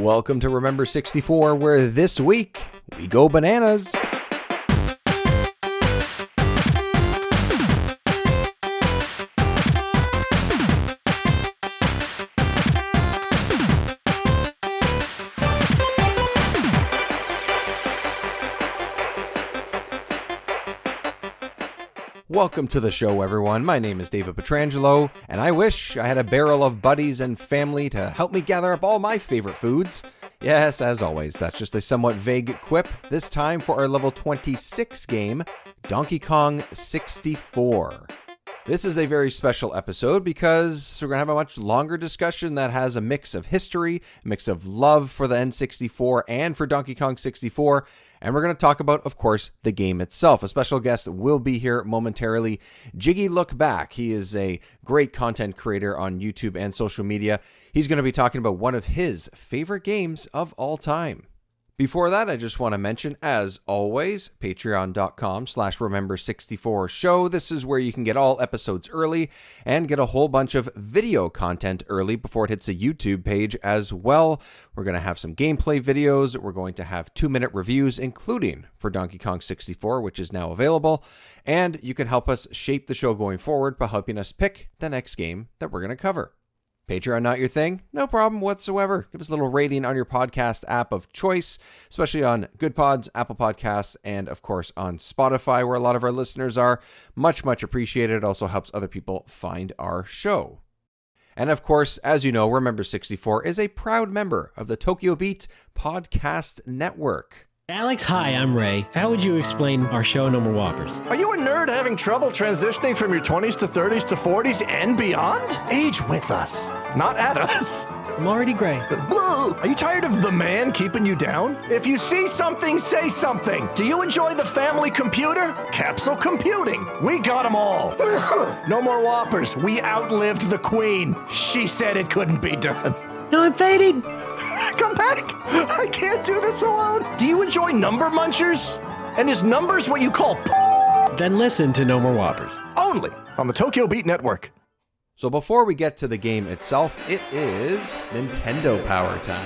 Welcome to Remember 64, where this week we go bananas. Welcome to the show, everyone. My name is David Petrangelo, and I wish I had a barrel of buddies and family to help me gather up all my favorite foods. Yes, as always, that's just a somewhat vague quip, this time for our level 26 game, Donkey Kong 64. This is a very special episode because we're going to have a much longer discussion that has a mix of history, a mix of love for the N64 and for Donkey Kong 64, and we're going to talk about, of course, the game itself. A special guest will be here momentarily, Jiggy Look Back. He is a great content creator on YouTube and social media. He's going to be talking about one of his favorite games of all time. Before that, I just want to mention, as always, patreon.com/remember64show. This is where you can get all episodes early and get a whole bunch of video content early before it hits a YouTube page as well. We're going to have some gameplay videos. We're going to have 2-minute reviews, including for Donkey Kong 64, which is now available. And you can help us shape the show going forward by helping us pick the next game that we're going to cover. Patreon not your thing? No problem whatsoever. Give us a little rating on your podcast app of choice, especially on Good Pods, Apple Podcasts, and of course on Spotify, where a lot of our listeners are. Much appreciated. It also helps other people find our show. And of course, as you know, Remember 64 is a proud member of the Tokyo Beat Podcast Network. Alex, hi, I'm Ray. How would you explain our show, No More Whoppers? Are you a nerd having trouble transitioning from your 20s to 30s to 40s and beyond? Age with us, not at us. I'm already gray. Are you tired of the man keeping you down? If you see something, say something. Do you enjoy the family computer? Capsule computing. We got them all. No more Whoppers. We outlived the queen. She said it couldn't be done. No, I'm fading. Come back! I can't do this alone! Do you enjoy number munchers? And is numbers what you call Then listen to No More Whoppers. Only on the Tokyo Beat Network. So before we get to the game itself, it is Nintendo Power time.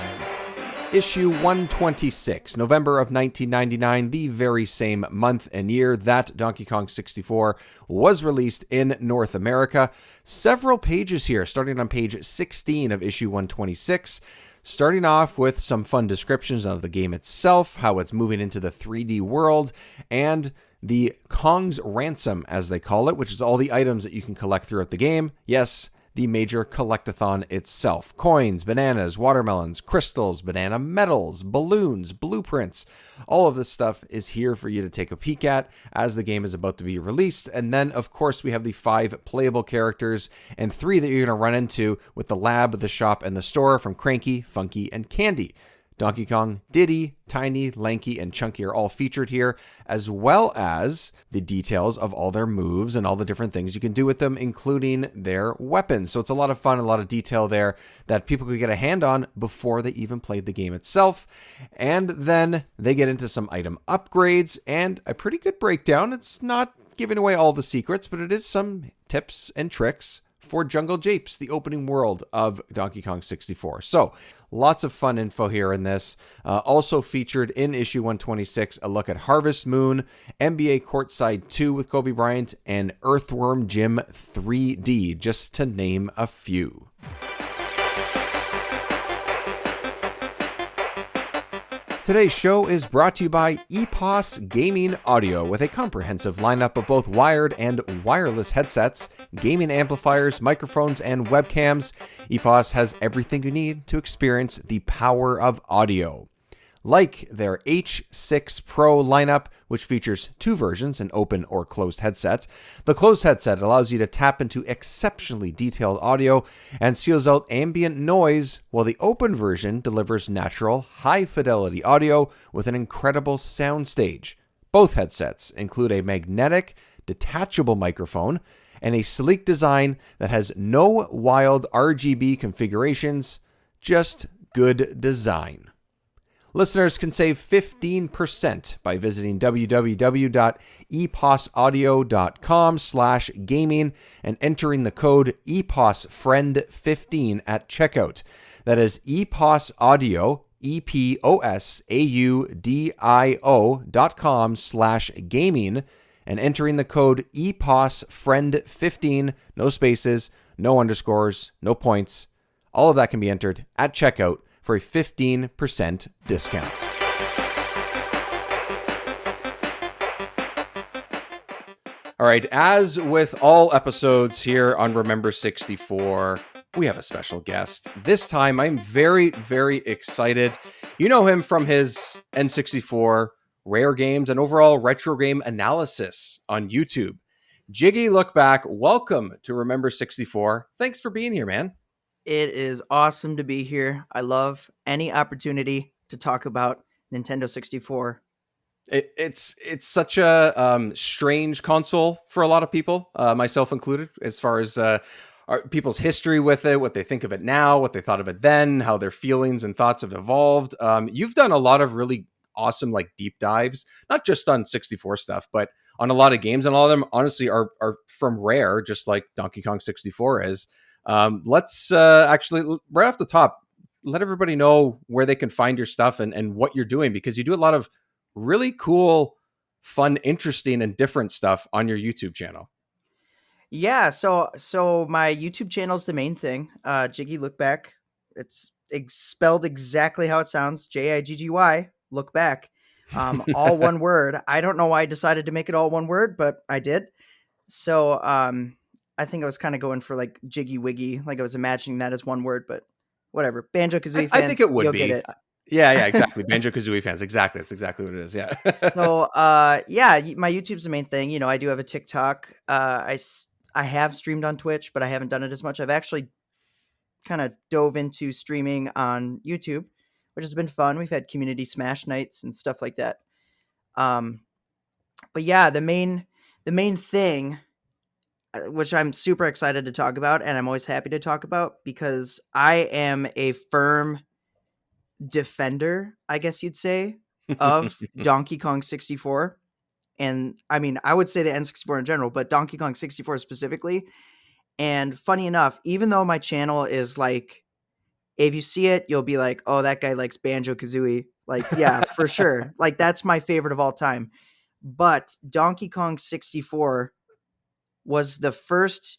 Issue 126, November of 1999, the very same month and year that Donkey Kong 64 was released in North America. Several pages here, starting on page 16 of issue 126. Starting off with some fun descriptions of the game itself, how it's moving into the 3D world, and the Kong's Ransom, as they call it, which is all the items that you can collect throughout the game. Yes, the major collectathon itself. Coins, bananas, watermelons, crystals, banana medals, balloons, blueprints. All of this stuff is here for you to take a peek at as the game is about to be released. And then, of course, we have the 5 playable characters and 3 that you're going to run into with the lab, the shop, and the store from Cranky, Funky, and Candy. Donkey Kong, Diddy, Tiny, Lanky, and Chunky are all featured here, as well as the details of all their moves and all the different things you can do with them, including their weapons. So it's a lot of fun, a lot of detail there that people could get a hand on before they even played the game itself. And then they get into some item upgrades and a pretty good breakdown. It's not giving away all the secrets, but it is some tips and tricks for Jungle Japes, the opening world of Donkey Kong 64. So, lots of fun info here in this. Also featured in issue 126, a look at Harvest Moon, NBA Courtside 2 with Kobe Bryant, and Earthworm Jim 3D, just to name a few. Today's show is brought to you by EPOS Gaming Audio, with a comprehensive lineup of both wired and wireless headsets, gaming amplifiers, microphones, and webcams. EPOS has everything you need to experience the power of audio. Like their H6 Pro lineup, which features 2 versions, an open or closed headset. The closed headset allows you to tap into exceptionally detailed audio and seals out ambient noise, while the open version delivers natural, high-fidelity audio with an incredible soundstage. Both headsets include a magnetic, detachable microphone and a sleek design that has no wild RGB configurations, just good design. Listeners can save 15% by visiting www.eposaudio.com/gaming and entering the code EPOSFRIEND15 at checkout. That is EPOS Audio, EPOSAUDIO.com/gaming and entering the code EPOSFRIEND15, no spaces, no underscores, no points. All of that can be entered at checkout for a 15% discount. All right, as with all episodes here on Remember 64, we have a special guest. This time, I'm very, very excited. You know him from his N64 rare games and overall retro game analysis on YouTube. Jiggy Look Back, welcome to Remember 64. Thanks for being here, man. It is awesome to be here. I love any opportunity to talk about Nintendo 64. It's such a strange console for a lot of people, myself included, as far as people's history with it, what they think of it now, what they thought of it then, how their feelings and thoughts have evolved. You've done a lot of really awesome, like, deep dives, not just on 64 stuff, but on a lot of games, and all of them honestly are from Rare, just like Donkey Kong 64 is. Let's actually, right off the top, let everybody know where they can find your stuff and what you're doing, because you do a lot of really cool, fun, interesting, and different stuff on your YouTube channel. Yeah, so my YouTube channel is the main thing. Jiggy Look Back. It's spelled exactly how it sounds. JIGGY Look Back. All one word. I don't know why I decided to make it all one word, but I did. So I think I was kind of going for like Jiggy Wiggy, like I was imagining that as one word, but whatever. Banjo-Kazooie fans, I think it would you'll be. get it. Yeah, exactly. Banjo-Kazooie fans. Exactly. That's exactly what it is. Yeah. So, yeah, my YouTube's the main thing. You know, I do have a TikTok. I have streamed on Twitch, but I haven't done it as much. I've actually kind of dove into streaming on YouTube, which has been fun. We've had community smash nights and stuff like that. But yeah, the main thing, which I'm super excited to talk about, and I'm always happy to talk about, because I am a firm defender, I guess you'd say, of Donkey Kong 64. And I mean, I would say the N64 in general, but Donkey Kong 64 specifically. And funny enough, even though my channel is like, if you see it, you'll be like, oh, that guy likes Banjo-Kazooie. Like, yeah, for sure. Like, that's my favorite of all time. But Donkey Kong 64 was the first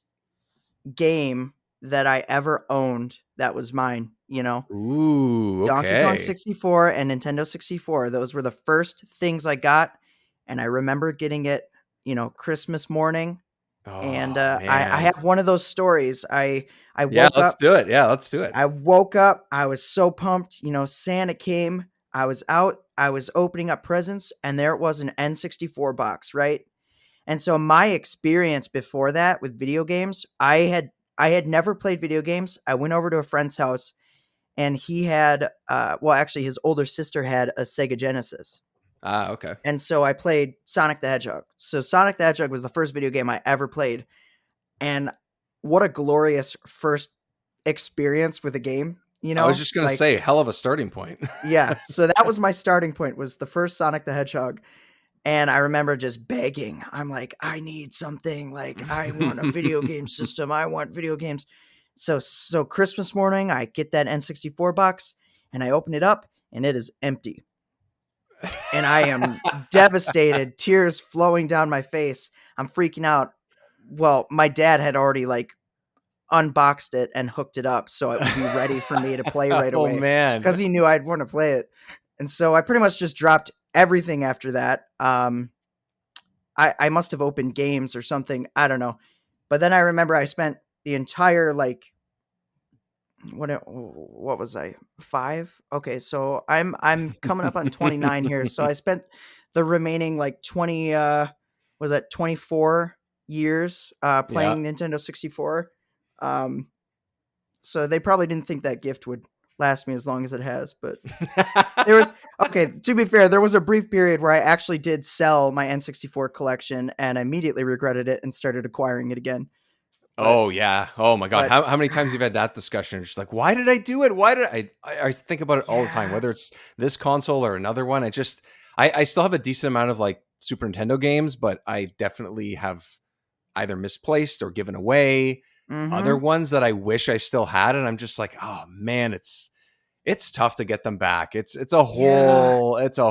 game that I ever owned that was mine, you know? Ooh, okay. Donkey Kong 64 and Nintendo 64. Those were the first things I got. And I remember getting it, you know, Christmas morning. And I have one of those stories. I woke up. Let's do it. Yeah, let's do it. I woke up. I was so pumped. You know, Santa came. I was out. I was opening up presents. And there it was, an N64 box, right? And so my experience before that with video games, I had never played video games. I went over to a friend's house, and he had, actually his older sister had a Sega Genesis. Okay. And so I played Sonic the Hedgehog. So Sonic the Hedgehog was the first video game I ever played. And what a glorious first experience with a game, you know? I was just going to say, hell of a starting point. Yeah. So that was my starting point, was the first Sonic the Hedgehog. And I remember just begging. I'm like, I need something. Like, I want a video game system. I want video games. So Christmas morning, I get that N64 box, and I open it up, and it is empty. And I am devastated, tears flowing down my face. I'm freaking out. Well, my dad had already like unboxed it and hooked it up so it would be ready for me to play right away. Oh, man. Because he knew I'd want to play it. And so I pretty much just dropped everything after that. I must have opened games or something. I don't know. But then I remember I spent the entire, like, what was I, 5? Okay, so I'm coming up on 29 here. So I spent the remaining like 24 years playing Nintendo 64. So they probably didn't think that gift would last me as long as it has, but there was, okay, to be fair, there was a brief period where I actually did sell my N64 collection and immediately regretted it and started acquiring it again. Oh, yeah. Oh, my God. How many times you've had that discussion? It's like, why did I do it? Why did I think about it all the time, whether it's this console or another one. I still have a decent amount of like Super Nintendo games, but I definitely have either misplaced or given away other ones that I wish I still had. And I'm just like, oh man, it's it's tough to get them back. It's a Yeah.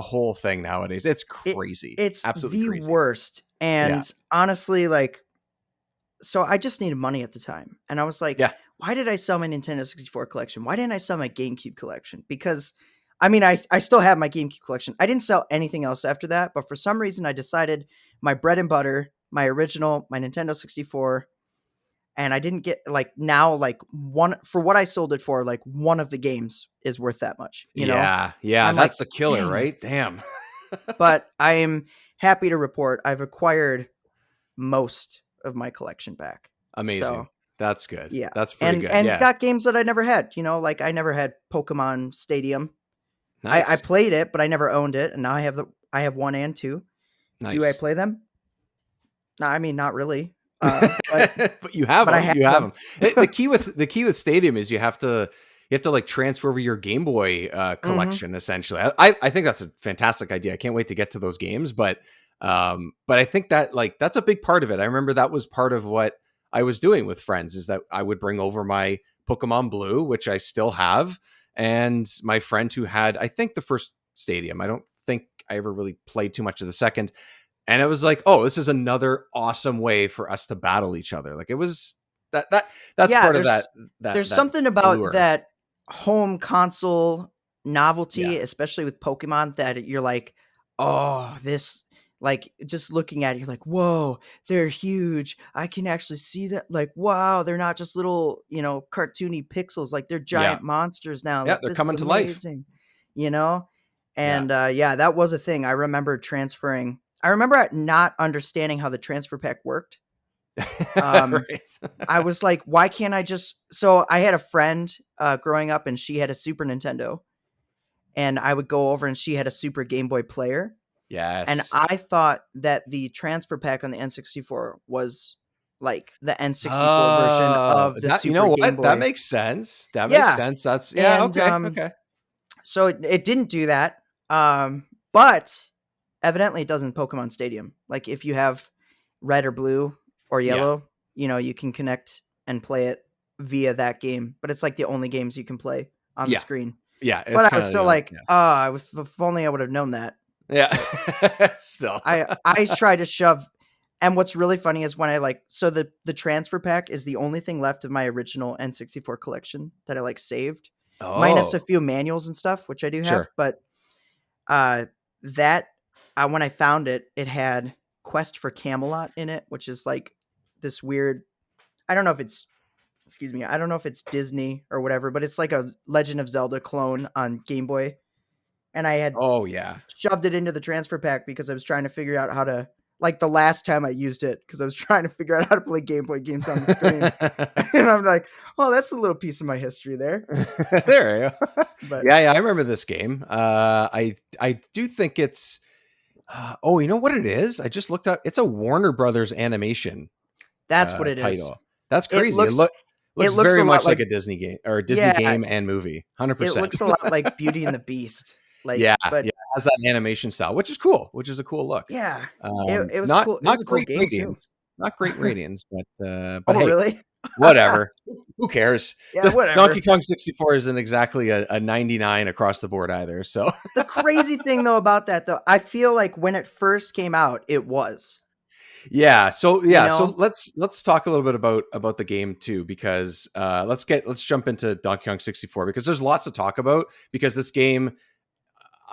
whole thing nowadays. It's It crazy. it's Absolutely the crazy. worst. Yeah. And honestly, like, so I just needed money at the time. And I was like, Yeah. why did I sell my Nintendo 64 collection? Why didn't I sell my GameCube collection? Because I mean, I still have my GameCube collection. I didn't sell anything else after that, but for some reason I decided my bread and butter, my original, my Nintendo 64, and I didn't get like now like one for what I sold it for, like one of the games is worth that much, you know? Yeah. And Yeah. I'm like, That's the killer, dang right? it. Damn. But I am happy to report I've acquired most of my collection back. So Amazing. That's good. yeah. That's pretty And good. and Yeah. got games that I never had, you know, like I never had Pokemon Stadium. I Nice. played it, but I never owned it, and now I have 1 and 2. Do I Nice. play them? No, I mean not really. But But you have but I them. have You have them. them. The key with Stadium is you have to like transfer over your Game Boy Mhm. collection essentially. I think that's a fantastic idea. I can't wait to get to those games, but I think that like that's a big part of it. I remember that was part of what I was doing with friends is that I would bring over my Pokemon Blue, which I still have, and my friend who had I think the first Stadium. I don't think I ever really played too much of the second. And it was like, oh, this is another awesome way for us to battle each other. Like it was that's Yeah, part of that there's that something about allure. that home console Yeah. novelty, especially with Pokemon, that you're like, "Oh, this," like, just looking at it, you're like, "Whoa, they're huge. I can actually see that, like, wow, they're not just little, you know, cartoony pixels, like, they're Yeah. giant monsters now, Yeah, like, they're this is coming to life. amazing." You know? Yeah. And, yeah, that was a thing. I remember not understanding how the transfer pack worked. Um Right. I was like, why can't I just so I had a friend growing up and she had a Super Nintendo and I would go over and she had a Super Game Boy player and Yes. I thought that the transfer pack on the N64 was like the N64 version Oh, of the that you Super know Game what? That Boy. makes sense. That makes Yeah. sense. That's yeah, And okay. Okay. so it didn't do that. But evidently it does in Pokemon Stadium. Like if you have red or blue or Yeah. yellow, you know, you can connect and play it via that game. But it's like the only games you can play on the Yeah. screen. Yeah. It's But I was kind still of like, ah, if only I would have known that. yeah. But Yeah. Still. I try to shove. And what's really funny is when I like, so the transfer pack is the only thing left of my original N64 collection that I like saved, minus a Oh, few manuals and stuff, which I do have. sure. But uh, that when I found it, it had Quest for Camelot in it, which is like this weird. I don't know if it's excuse me. I don't know if it's Disney or whatever, but it's like a Legend of Zelda clone on Game Boy, and I had Oh, yeah. shoved it into the transfer pack because I was trying to figure out how to. Like the last time I used it, because I was trying to figure out how to play Game Boy games on the screen, and I'm like, "Oh, that's a little piece of my history there." There you go. But Yeah, I remember this game. I do think it's oh, you know what it is? I just looked up. It's a Warner Brothers animation that's what it is. title. That's It crazy. Looks it looks a very lot much like like a Disney game or a Disney yeah, game and movie. it 100%. looks a lot like Beauty and the Beast. Yeah, Like, yeah, but it has that animation style, which is cool, which is a cool look. yeah, it was Not cool. It not was a cool great game too. ratings. Not great ratings, but Oh, hey, really? whatever. Who cares? Yeah, Donkey whatever. Kong 64 isn't exactly a 99 across the board either. So The crazy thing though about that though, I feel like when it first came out, it was, you so know? let's talk a little bit about the game too, because let's jump into Donkey Kong 64 because there's lots to talk about because this game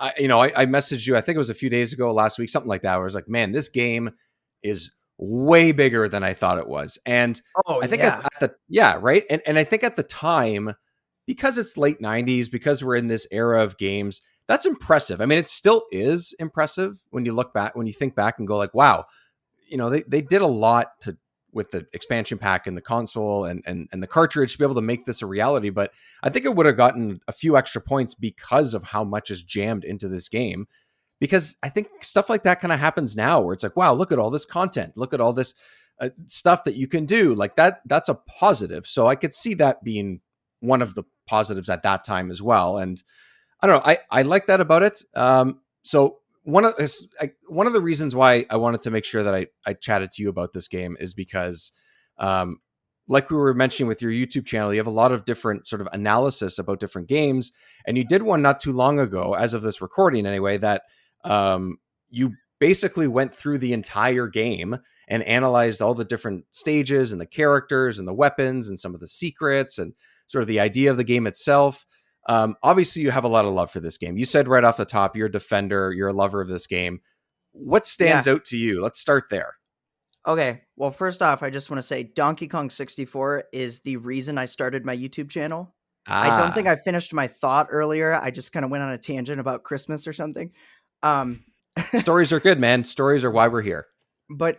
I messaged you, I think it was a few days ago, last week, something like that, where I was like, man, this game is way bigger than I thought it was. And Oh I think at yeah. the, yeah, right. And I think at the time, because it's late 90s, because we're in this era of games, that's impressive. I mean, it still is impressive when you look back, when you think back and go like, wow, they did a lot to with the expansion pack and the console and the cartridge to be able to make this a reality. But I think it would have gotten a few extra points because of how much is jammed into this game. Because I think stuff like that kind of happens now where it's like, wow, look at all this content. Look at all this stuff that you can do like that. That's a positive. So I could see that being one of the positives at that time as well. And I don't know. I like that about it. So one of the reasons why I wanted to make sure that I chatted to you about this game is because like we were mentioning with your YouTube channel, you have a lot of different sort of analysis about different games. And you did one not too long ago, as of this recording anyway, that you basically went through the entire game and analyzed all the different stages and the characters and the weapons and some of the secrets and sort of the idea of the game itself. Obviously, you have a lot of love for this game. You said right off the top, you're a defender, you're a lover of this game. What stands Yeah. out to you? Let's start there. Okay. Well, first off, I just want to say Donkey Kong 64 is the reason I started my YouTube channel. I don't think I finished my thought earlier. I just kind of went on a tangent about Christmas or something. Stories are good, man. Stories are why we're here. But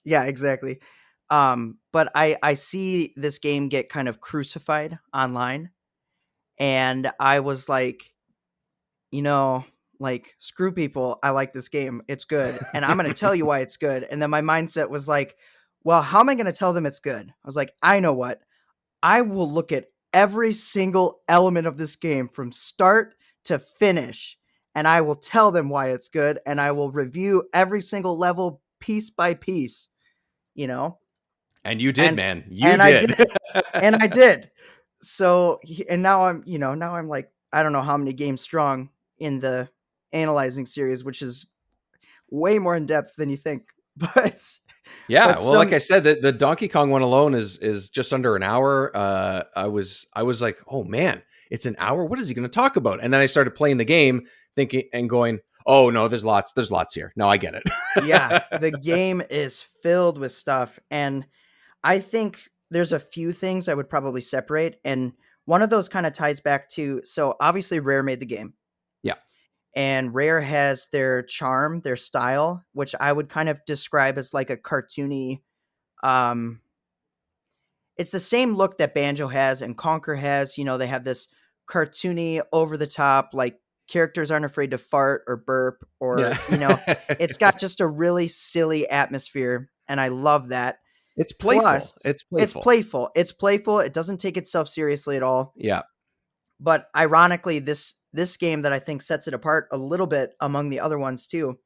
yeah, exactly. But I see this game get kind of crucified online, and I was like, like, screw people. I like this game. It's good. And I'm going to tell you why it's good. And then my mindset was like, well, how am I going to tell them it's good? I was like, I know what. I will look at every single element of this game from start to finish, and I will tell them why it's good, and I will review every single level piece by piece, And you did, And man. You and did. I did. So, and now I'm like, I don't know how many games strong in the analyzing series, which is way more in depth than you think. Yeah, But well, like I said, the Donkey Kong one alone is just under an hour. I was like, oh man, it's an hour. What is he going to talk about? And then I started playing the game, thinking and going, oh no, there's lots here. No, I get it. yeah, the game is filled with stuff, and I think there's a few things I would probably separate, and one of those kind of ties back to, so obviously Rare made the game. Yeah. And Rare has their charm, their style, which I would kind of describe as like a cartoony, it's the same look that Banjo has and Conker has. They have this cartoony, over the top, like characters aren't afraid to fart or burp or, it's got just a really silly atmosphere. And I love that. It's playful. Plus, It's playful. It's playful. It doesn't take itself seriously at all. Yeah. But ironically, this game that I think sets it apart a little bit among the other ones too,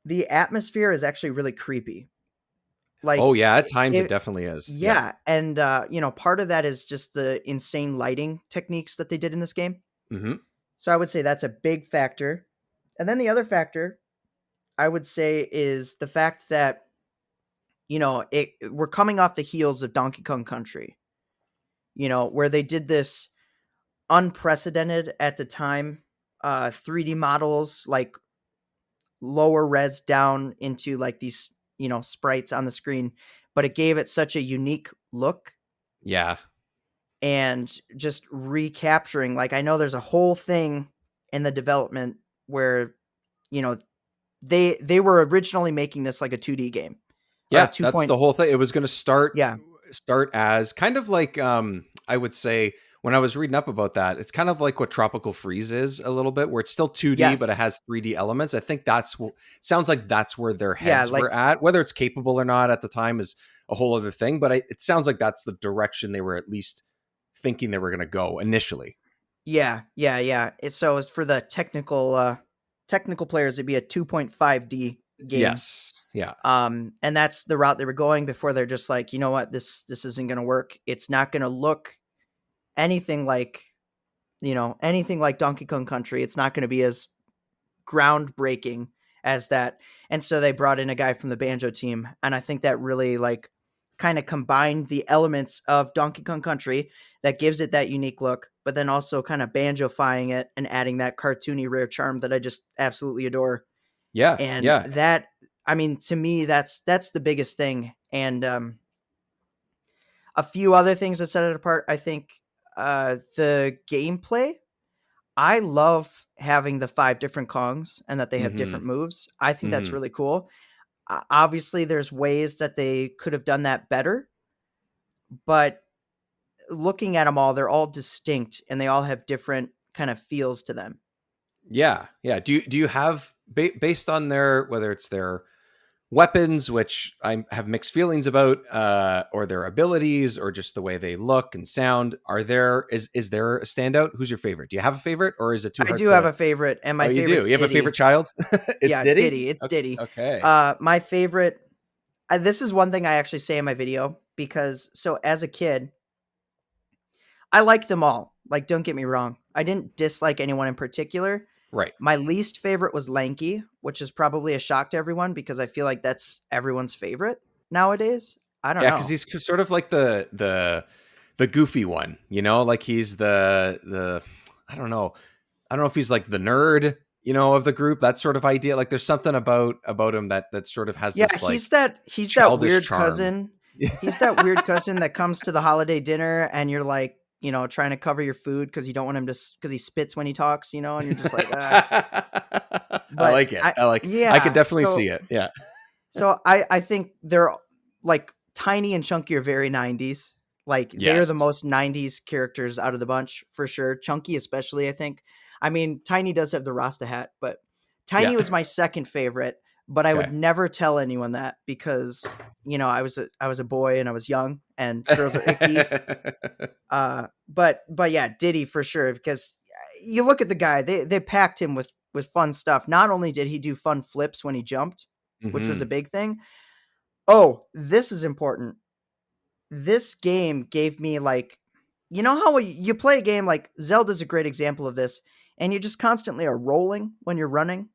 the atmosphere is actually really creepy. Like, oh yeah, at times it definitely is. Yeah. And, part of that is just the insane lighting techniques that they did in this game. Mm-hmm. So I would say that's a big factor. And then the other factor I would say is the fact that, we're coming off the heels of Donkey Kong Country, where they did this unprecedented at the time, 3D models, like lower res down into like these, sprites on the screen, but it gave it such a unique look. Yeah. And just recapturing, like, I know there's a whole thing in the development where, they were originally making this like a 2D game. Yeah, that's the whole thing. It was going to start as kind of like, I would say, when I was reading up about that, it's kind of like what Tropical Freeze is a little bit, where it's still 2D, but it has 3D elements. I think sounds like that's where their heads were at. Whether it's capable or not at the time is a whole other thing, but it sounds like that's the direction they were at least thinking they were going to go initially. Yeah. So it's for the technical players, it'd be a 2.5D game. Yes. Yeah. And that's the route they were going before they're just like, you know what, this isn't going to work. It's not going to look anything like Donkey Kong Country. It's not going to be as groundbreaking as that. And so they brought in a guy from the Banjo team. And I think that really like kind of combined the elements of Donkey Kong Country that gives it that unique look, but then also kind of banjo-fying it and adding that cartoony Rare charm that I just absolutely adore. Yeah. And that, I mean, to me, that's the biggest thing. And a few other things that set it apart, I think, the gameplay. I love having the 5 different Kongs and that they have different moves. I think that's really cool. Obviously, there's ways that they could have done that better, but looking at them all, they're all distinct and they all have different kind of feels to them. Yeah. Do you have, based on whether it's their weapons, which I have mixed feelings about, or their abilities, or just the way they look and sound, is there a standout? Who's your favorite? Do you have a favorite, or is it too hard? I do have a favorite, and my favorite. You have a favorite child? It's Diddy. It's Diddy. Okay. My favorite, This is one thing I actually say in my video because so as a kid, I liked them all. Like, don't get me wrong. I didn't dislike anyone in particular. Right. My least favorite was Lanky, which is probably a shock to everyone because I feel like that's everyone's favorite nowadays. I don't Yeah, because know. he's sort of like the goofy one, you know, like he's the I don't know. I don't know if he's like the nerd, you know, of the group, that sort of idea. Like there's something about him that sort of has Yeah, this like he's that childish weird charm. cousin. He's that weird cousin that comes to the holiday dinner and you're like, trying to cover your food because you don't want him to because he spits when he talks, and you're just like, I but like it. I could yeah, definitely see it. Yeah. so I think they're like Tiny and Chunky are very 90s. Like they're Yes. the most 90s characters out of the bunch for sure. Chunky especially, I think. I mean, Tiny does have the Rasta hat, but Yeah. Tiny was my second favorite, but I Okay. would never tell anyone that because, I was a boy and I was young and girls are icky. But yeah, Diddy for sure because you look at the guy, they packed him with fun stuff. Not only did he do fun flips when he jumped, which was a Mhm. big thing. Oh, this is important. This game gave me like, how you play a game like Zelda's a great example of this, and you just constantly are rolling when you're running.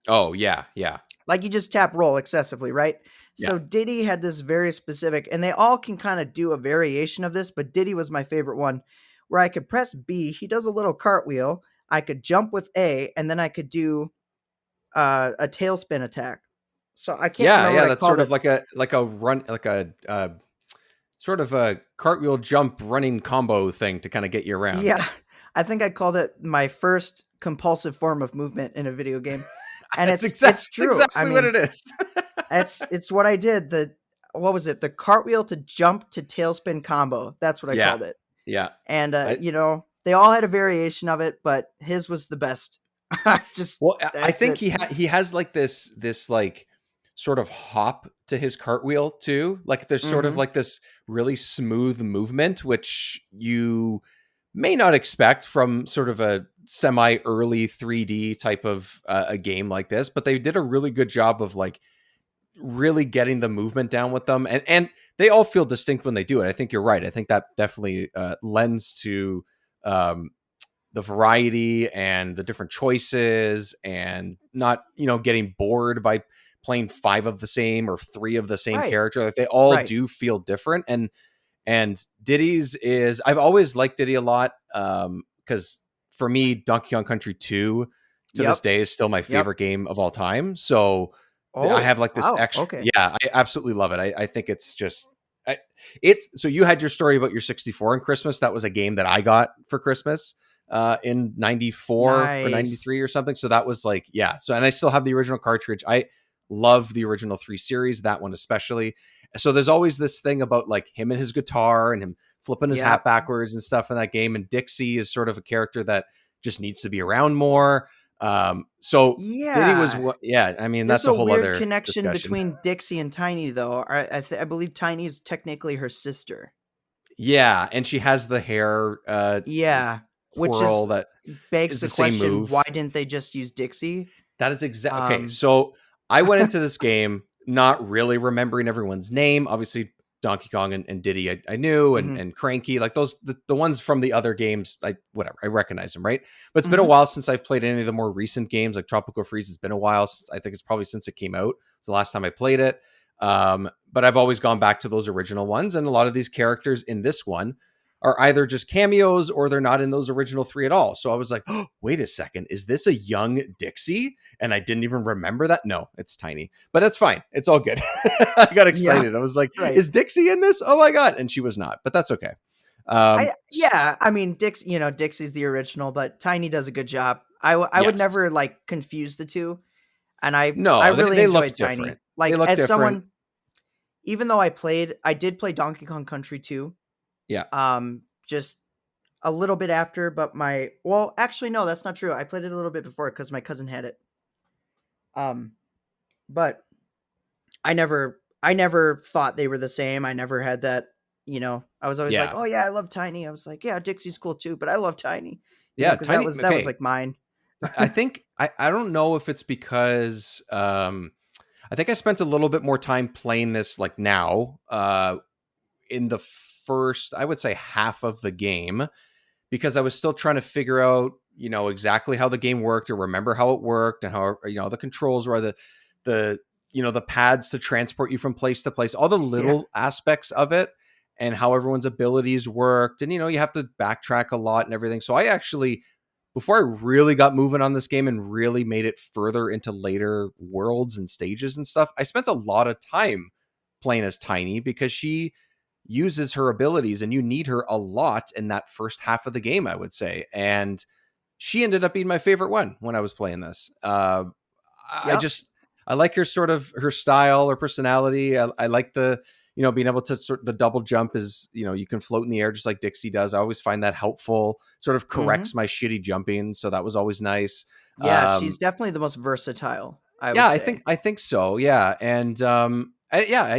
Oh, yeah. Yeah. Like you just tap roll excessively, right? Yeah. So Diddy had this very specific, and they all can kind of do a variation of this, but Diddy was my favorite one where I could press B, he does a little cartwheel, I could jump with A, and then I could do a tailspin attack. So I can't Yeah, remember yeah, what I that's called sort it. of like a run like a sort of a cartwheel jump running combo thing to kind of get you around. Yeah, I think I called it my first compulsive form of movement in a video game, and That's it's true. I exactly what mean, it is. it's what I did. What was it? The cartwheel to jump to tailspin combo. That's what I Yeah. called it. Yeah. And I, they all had a variation of it, but his was the best. Just well, I that's think it. he has like this like sort of hop to his cartwheel too. Like there's sort of Hmm. like this really smooth movement which you may not expect from sort of a semi early 3D type of a game like this, but they did a really good job of like really getting the movement down with them, and they all feel distinct when they do it. I think you're right. I think that definitely lends to um, the variety and the different choices, and not getting bored by playing five of the same or three of the same Right, character. Like they all right. do feel different, and Diddy's is I've always liked Diddy a lot because for me, Donkey Kong Country 2 to this Yep, day is still my yep. favorite game of all time. So I Oh, have like this wow. extra, Okay. yeah, I absolutely love it. I think it's just, it's so you had your story about your 64 in Christmas. That was a game that I got for Christmas in 94 or Nice. 93 or something. So that was like, yeah. So, and I still have the original cartridge. I love the original 3 series, that one especially. So there's always this thing about like him and his guitar and him flipping his hat Yep. backwards and stuff in that game. And Dixie is sort of a character that just needs to be around more. So Diddy was Yeah. what? Yeah, I mean There's that's a a whole weird other connection discussion. between Dixie and Tiny, though. I believe Tiny is technically her sister. Yeah, and she has the hair Yeah, which twirl is that begs is the the same question: why move. didn't they just use Dixie? That is exact. Okay, Um, so I went into this game not really remembering everyone's name. Obviously, Donkey Kong and Diddy, I knew, mhm, and Cranky, like those, the ones from the other games, whatever, I recognize them, right? But it's been a mhm. while since I've played any of the more recent games, like Tropical Freeze. It's been a while since, I think it's probably since it came out. It's the last time I played it. But I've always gone back to those original ones, and a lot of these characters in this one are either just cameos or they're not in those original 3 at all. So I was like, oh, wait a second, is this a young Dixie? And I didn't even remember that. No, it's Tiny, but that's fine. It's all good. I got Yeah, excited. I was like, right. is Dixie in this? Oh my God. And she was not, but that's okay. I mean, Dixie's the original, but Tiny does a good job. I would Yes. never like confuse the two, and I No, really they look enjoyed different. Tiny. They Like look as different. someone, even though I did play Donkey Kong Country 2, Yeah. just a little bit after, but actually no, that's not true. I played it a little bit before because my cousin had it. Um, but I never thought they were the same. I never had that, I was always like, Yeah. "Oh yeah, I love Tiny." I was like, "Yeah, Dixie's cool too, but I love Tiny." Yeah. Because that Tiny. was Okay. like mine. I think I don't know if it's because I think I spent a little bit more time playing this like now, in the first, I would say, half of the game, because I was still trying to figure out, exactly how the game worked, or remember how it worked, and how, the controls were, the the pads to transport you from place to place, all the Yeah. little aspects of it, and how everyone's abilities worked. And you have to backtrack a lot and everything. So I actually, before I really got moving on this game and really made it further into later worlds and stages and stuff, I spent a lot of time playing as Tiny, because she uses her abilities and you need her a lot in that first half of the game, I would say. And she ended up being my favorite one when I was playing this. I Yep. just, I like her sort of, her style, her personality. I like the, being able to the double jump is, you can float in the air just like Dixie does. I always find that helpful, sort of Hmm. corrects my shitty jumping. So that was always nice. Yeah, she's definitely the most versatile, I Yeah, would I say. think, so. Yeah. And,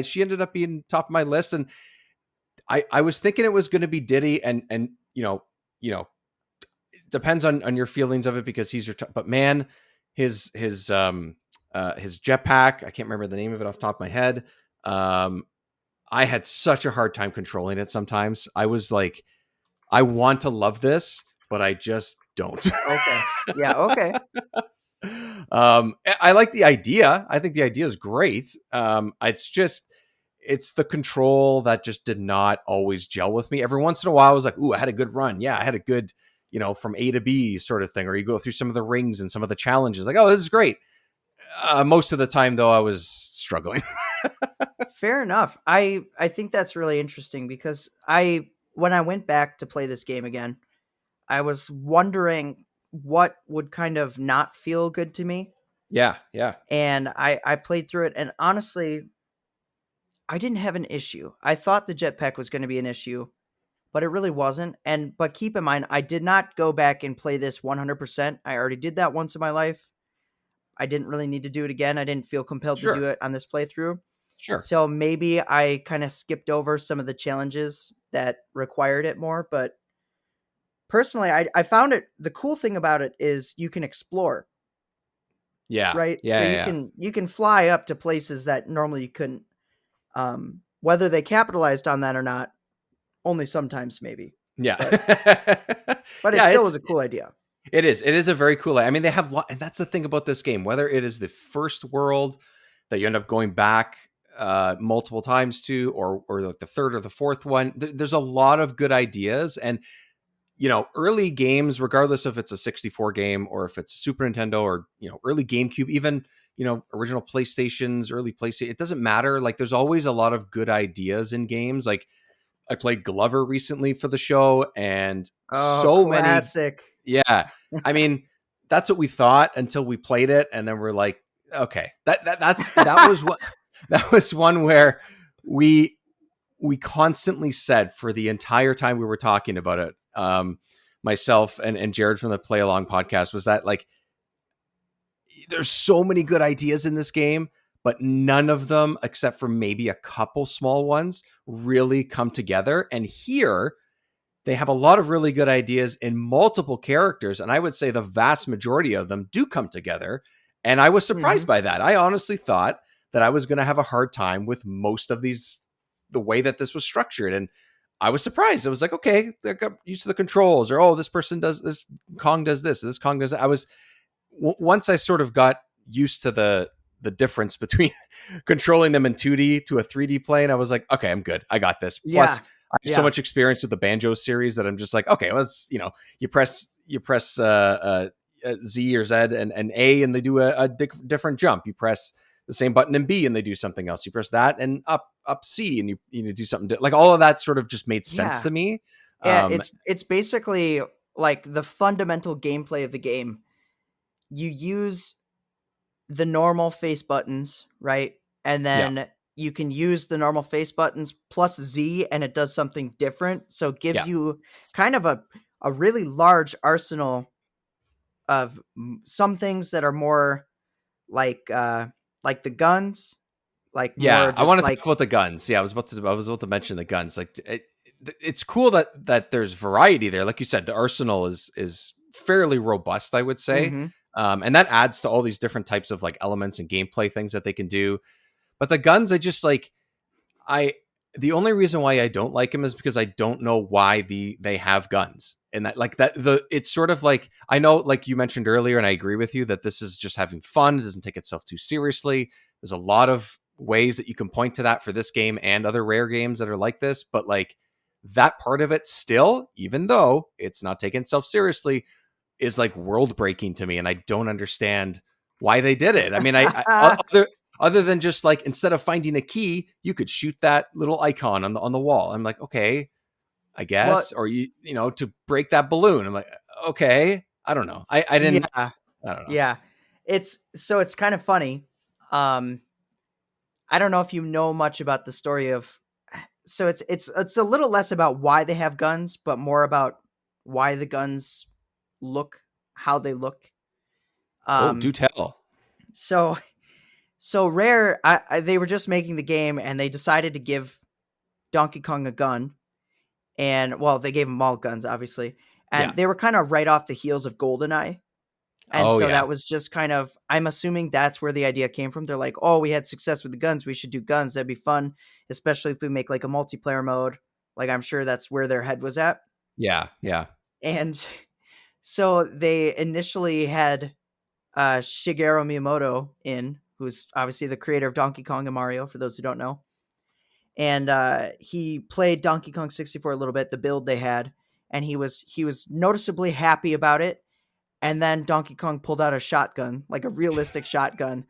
she ended up being top of my list. And I was thinking it was going to be Diddy, and it depends on your feelings of it, because he's your but man, his jetpack, I can't remember the name of it off the top of my head. I had such a hard time controlling it sometimes. I was like, I want to love this, but I just don't. Okay. Yeah, okay. I like the idea. I think the idea is great. It's the control that just did not always gel with me. Every once in a while I was like, ooh, I had a good run. Yeah, I had a good, from A to B sort of thing. Or you go through some of the rings and some of the challenges, like, oh, this is great. Most of the time though, I was struggling. Fair enough. I think that's really interesting because when I went back to play this game again, I was wondering what would kind of not feel good to me. Yeah. Yeah. And I played through it, and honestly, I didn't have an issue. I thought the jetpack was going to be an issue, but it really wasn't. But keep in mind, I did not go back and play this 100%. I already did that once in my life. I didn't really need to do it again. I didn't feel compelled to do Sure. it on this playthrough. Sure. So maybe I kind of skipped over some of the challenges that required it more. But personally, I found it, the cool thing about it is you can explore, Yeah. right? So Yeah. Yeah. you can fly up to places that normally you couldn't. Whether they capitalized on that or not, only sometimes maybe. Yeah. But it Yeah. still was a cool idea. It is. It is a very cool. I mean, they have, and that's the thing about this game. Whether it is the first world that you end up going back multiple times to, or like the third or the fourth one, there's a lot of good ideas. And early games, regardless if it's a 64 game or if it's Super Nintendo, or early GameCube, even original PlayStations, early PlayStation, it doesn't matter. Like, there's always a lot of good ideas in games. Like, I played Glover recently for the show, and Oh, so many. classic. Yeah. I mean, that's what we thought until we played it. And then we're like, okay, that was what, that was one where we constantly said for the entire time we were talking about it. Myself and Jared from the Play Along podcast, was that, like, there's so many good ideas in this game, but none of them, except for maybe a couple small ones, really come together. And here, they have a lot of really good ideas in multiple characters, and I would say the vast majority of them do come together. And I was surprised by that. I honestly thought that I was going to have a hard time with most of these, the way that this was structured. And I was surprised. I was like, okay, they got used to the controls, or, oh, this person does this, Kong does this Kong does that. Once I sort of got used to the difference between controlling them in 2D to a 3D plane, I was like, okay, I'm good. I got this. Yeah. Plus, I have so much experience with the Banjo series that I'm just like, okay, let's, you press Z or Z and A, and they do a different jump. You press the same button in B and they do something else. You press that and up C, and you do something like, all of that sort of just made sense to me. Yeah, it's basically like the fundamental gameplay of the game. You use the normal face buttons, right? And then you can use the normal face buttons plus Z, and it does something different. So it gives you kind of a really large arsenal of some things that are more like the guns, like more I want just to talk like, about the guns. I was about to mention the guns. Like, it's cool that there's variety there. Like you said, the arsenal is fairly robust, I would say. mhm. And that adds to all these different types of like elements and gameplay things that they can do. But the guns, I just like, the only reason why I don't like them is because I don't know why they have guns. And that like that it's sort of like, I know, like you mentioned earlier, and I agree with you that this is just having fun. It doesn't take itself too seriously. There's a lot of ways that you can point to that for this game and other Rare games that are like this, but like that part of it still, even though it's not taking itself seriously, is like world breaking to me, and I don't understand why they did it. I mean, other than just like, instead of finding a key, you could shoot that little icon on the wall. I'm like, okay, I Well, guess, or you know, to break that balloon. I'm like, okay, I don't know. I didn't. yeah, I don't know. yeah. It's kind of funny. I don't know if you know much about the story of. So it's a little less about why they have guns, but more about why the guns look how they look. Oh, do Um, tell. so Rare, they were just making the game and they decided to give Donkey Kong a gun, and well, they gave him all guns, obviously, Yeah. and they were kind of right off the heels of GoldenEye. And Oh so yeah. that was just kind of, I'm assuming that's where the idea came from. They're like, oh, we had success with the guns. We should do guns. That'd be fun, especially if we make like a multiplayer mode. Like, I'm sure that's where their head was at. Yeah. Yeah. And so they initially had Shigeru Miyamoto in, who's obviously the creator of Donkey Kong and Mario, for those who don't know. And he played Donkey Kong 64 a little bit, the build they had, and he was noticeably happy about it. And then Donkey Kong pulled out a shotgun, like a realistic shotgun.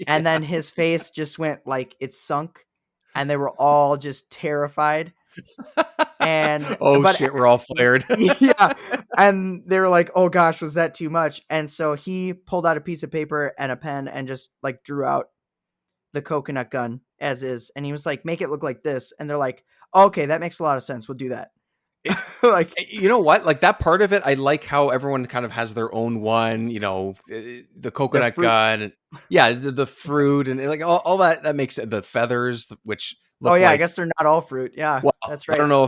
And then his face just went like it sunk, and they were all just terrified. And Oh but shit, we're all flared. yeah, and they were like, "Oh gosh, was that too much?" And so he pulled out a piece of paper and a pen and just like drew out the coconut gun as is, and he was like, "Make it look like this." And they're like, "Okay, that makes a lot of sense. We'll do that." Like, You know what? Like that part of it, I like how everyone kind of has their own one. You know, the the coconut fruit. gun, and yeah, the fruit, and like all that. That makes it, the feathers, which Oh look yeah, I like. guess they're not all fruit. Yeah, Well, that's I right. don't know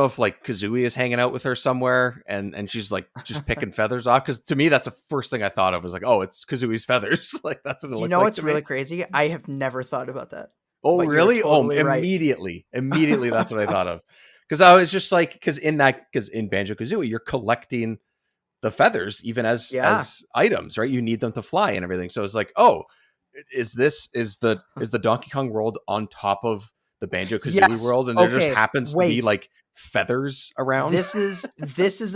if like Kazooie is hanging out with her somewhere, and she's like just picking feathers off. Because to me, that's the first thing I thought of, was like, oh, it's Kazooie's feathers. Like that's what it You looked know like what's to me. really crazy? I have never thought about that. Oh, But you're really? Oh, totally right. immediately, that's what I thought of. Because I was just like, because in Banjo Kazooie, you're collecting the feathers even Yeah. as items, right? You need them to fly and everything. So it's like, oh, is the Donkey Kong world on top of the Banjo Kazooie Yes. world, and there just Okay. happens to be Wait. like feathers around? This is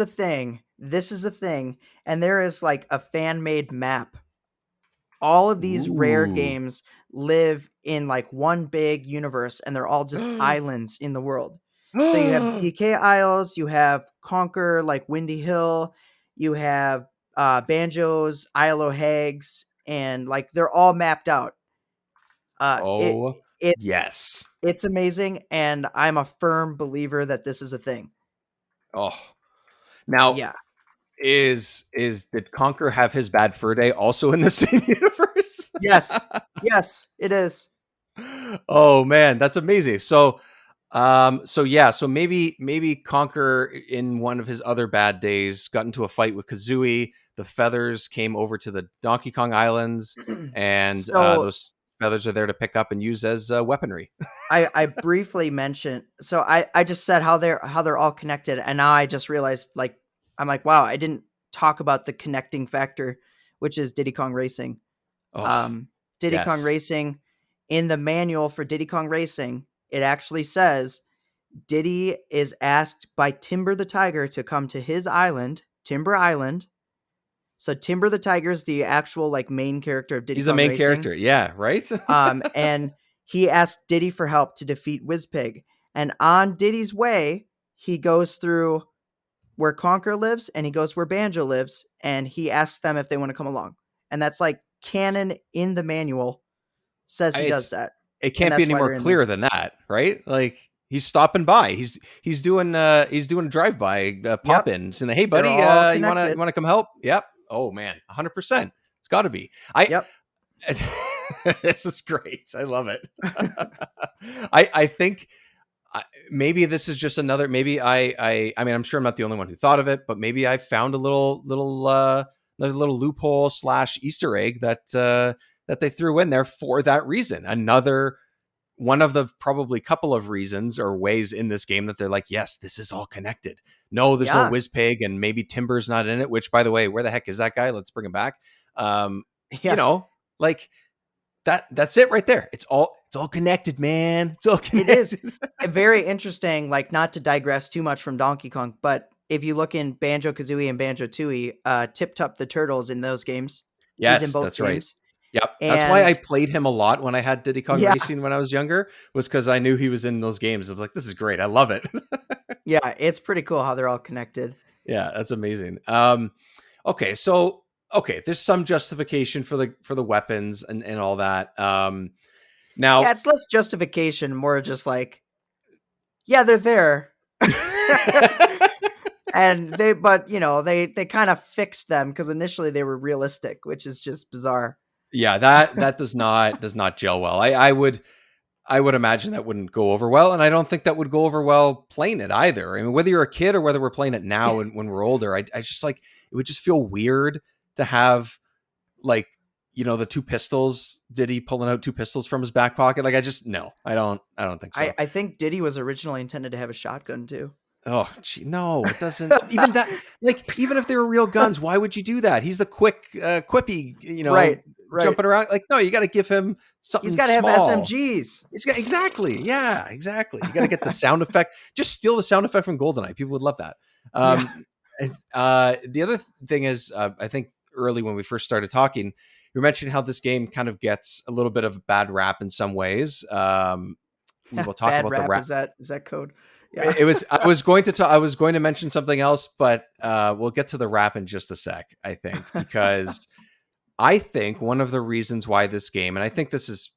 a thing. This is a thing. And there is like a fan-made map. All of these Rare Ooh. games live in like one big universe, and they're all just islands in the world. So you have DK Isles, you have Conquer, like Windy Hill, you have Banjo's Isle o' Hags, and like they're all mapped out. Uh, it Oh it's yes. it's amazing, and I'm a firm believer that this is a thing. Oh, now Yeah. did Conquer have his bad fur day also in the same universe? Yes. Yes, it is. Oh man, that's amazing. So yeah, so maybe Conquer in one of his other bad days got into a fight with Kazooie. The feathers came over to the Donkey Kong Islands, and So those feathers are there to pick up and use as weaponry. I briefly mentioned, so I just said how they're all connected, and now I just realized, like, I'm like, wow, I didn't talk about the connecting factor, which is Diddy Kong Racing. Oh Diddy Kong yes. Racing, in the manual for Diddy Kong Racing, it actually says Diddy is asked by Timber the Tiger to come to his island, Timber Island. So Timber the Tiger is the actual like main character of Diddy He's the Kong main Racing. character. Yeah, right? And he asked Diddy for help to defeat Wizpig. And on Diddy's way, he goes through where Conker lives and he goes where Banjo lives, and he asks them if they want to come along. And that's like canon in the manual says he does It's that. it And can't be that's any why more they're in there. clear than that, right? Like he's stopping by. He's doing a drive by pop Yep. ins and hey They're buddy, all you connected. wanna come help? Yep. Oh man, 100%. It's got to be. I Yep. This is great. I love it. I think maybe this is just another. Maybe I mean, I'm sure I'm not the only one who thought of it, but maybe I found a little little loophole / Easter egg that they threw in there for that reason. Another one of the probably couple of reasons or ways in this game that they're like, yes, this is all connected. No, there's no Yeah. Whizpig, and maybe Timber's not in it, which, by the way, where the heck is that guy? Let's bring him back. Yeah. Like that's it right there. It's all connected, man. It's all connected. It is very interesting, like, not to digress too much from Donkey Kong, but if you look in Banjo-Kazooie and Banjo-Tooie, Tip Top the Turtle's in those games. He's in Yes, both that's right. games. Yep. That's why And I played him a lot when I had Diddy Kong Yeah. Racing when I was younger, was because I knew he was in those games. I was like, this is great. I love it. yeah, it's pretty cool how they're all connected. Yeah, that's amazing. Okay, so there's some justification for the weapons and all that. Now Yeah, it's less justification, more just like, yeah, they're there. And they kind of fixed them because initially they were realistic, which is just bizarre. yeah, that does not gel well. I would imagine that wouldn't go over well, and I don't think that would go over well playing it either. I mean, whether you're a kid or whether we're playing it now and when we're older, I just like, it would just feel weird to have, like, the two pistols, Diddy pulling out two pistols from his back pocket. Like, I don't think so. I think Diddy was originally intended to have a shotgun too. Oh, gee, no, it doesn't. Even that, like, even if they were real guns, why would you do that? He's the quippy, Right. jumping around. Like, no, you got to give him something. He's got to have small. SMGs. Exactly. Yeah, exactly. You got to get the sound effect. Just steal the sound effect from GoldenEye. People would love that. The other thing is, I think early when we first started talking, you mentioned how this game kind of gets a little bit of a bad rap in some ways. We will talk Bad about rap, the rap. Is that code? Yeah. It was. I was going to mention something else, but we'll get to the rap in just a sec. I think, because I think one of the reasons why this game, and I think this is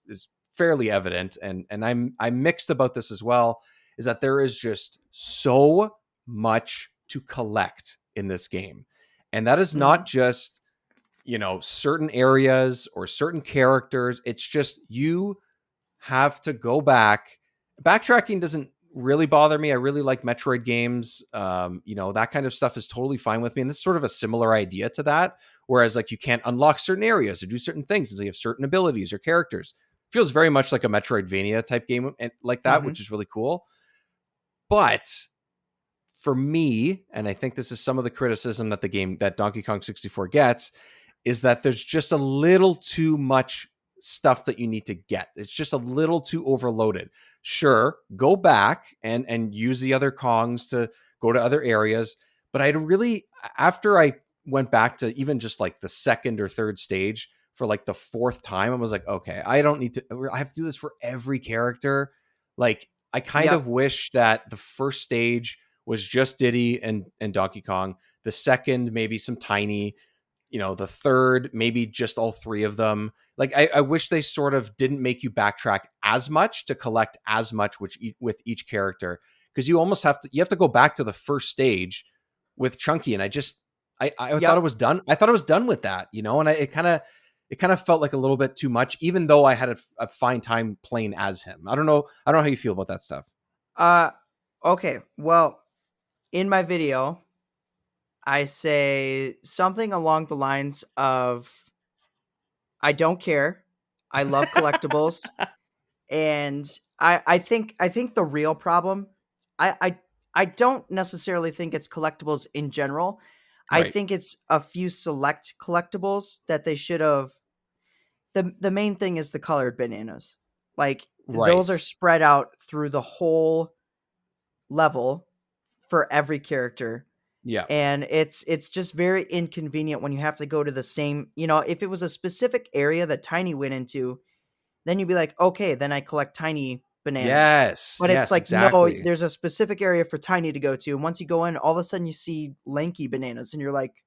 fairly evident, and I'm mixed about this as well, is that there is just so much to collect in this game, and that is not just certain areas or certain characters. It's just you have to go back. Backtracking doesn't really bother me. I really like Metroid games. That kind of stuff is totally fine with me. And this is sort of a similar idea to that. Whereas, like, you can't unlock certain areas or do certain things until you have certain abilities or characters. It feels very much like a Metroidvania type game and like that, which is really cool. But for me, and I think this is some of the criticism that Donkey Kong 64 gets, is that there's just a little too much stuff that you need to get. It's just a little too overloaded. Sure, go back and use the other Kongs to go to other areas. But after I went back to even just like the second or third stage for like the fourth time, I was like, okay, I have to do this for every character. Like, I kind of wish that the first stage was just Diddy and Donkey Kong. The second, maybe some Tiny. The third, maybe just all three of them. Like, I wish they sort of didn't make you backtrack as much to collect as much with each character, because you almost have to go back to the first stage with Chunky, and I thought it was done. I thought it was done with that, and it kind of felt like a little bit too much, even though I had a fine time playing as him. I don't know how you feel about that stuff. Okay. Well, in my video, I say something along the lines of, I don't care. I love collectibles. And I think the real problem, I don't necessarily think it's collectibles in general. Right. I think it's a few select collectibles that they should have. The main thing is the colored bananas. Like, those are spread out through the whole level for every character. Yeah. And it's just very inconvenient when you have to go to the same, if it was a specific area that Tiny went into, then you'd be like, okay, then I collect Tiny bananas. Yes. But it's like, exactly. no, there's a specific area for Tiny to go to. And once you go in, all of a sudden you see lanky bananas and you're like,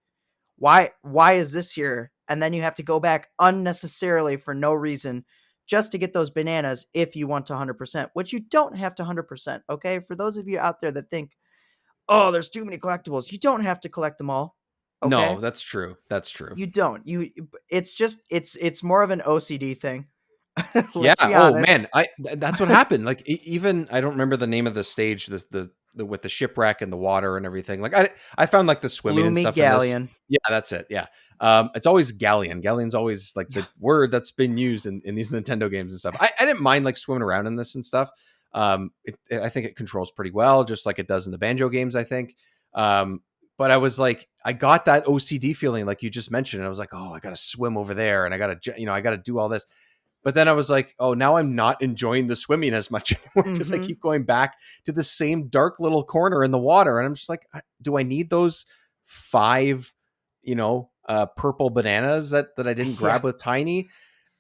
why is this here? And then you have to go back unnecessarily for no reason just to get those bananas if you want to 100%, which you don't have to 100%. Okay. For those of you out there that think, oh, there's too many collectibles, you don't have to collect them all. Okay? No, that's true. You don't. It's just it's more of an OCD thing. Yeah. Oh man, that's what happened. Like, even I don't remember the name of the stage, the with the shipwreck and the water and everything. Like I found like the swimming and Gloomy stuff in this. galleon. Yeah, that's it. Yeah. It's always galleon. Galleon's always like the word that's been used in these Nintendo games and stuff. I didn't mind like swimming around in this and stuff. I think it controls pretty well, just like it does in the Banjo games, I think. But I was like, I got that OCD feeling, like you just mentioned. And I was like, oh, I got to swim over there and I got to do all this. But then I was like, oh, now I'm not enjoying the swimming as much anymore because I keep going back to the same dark little corner in the water. And I'm just like, do I need those 5, purple bananas that I didn't grab with Tiny?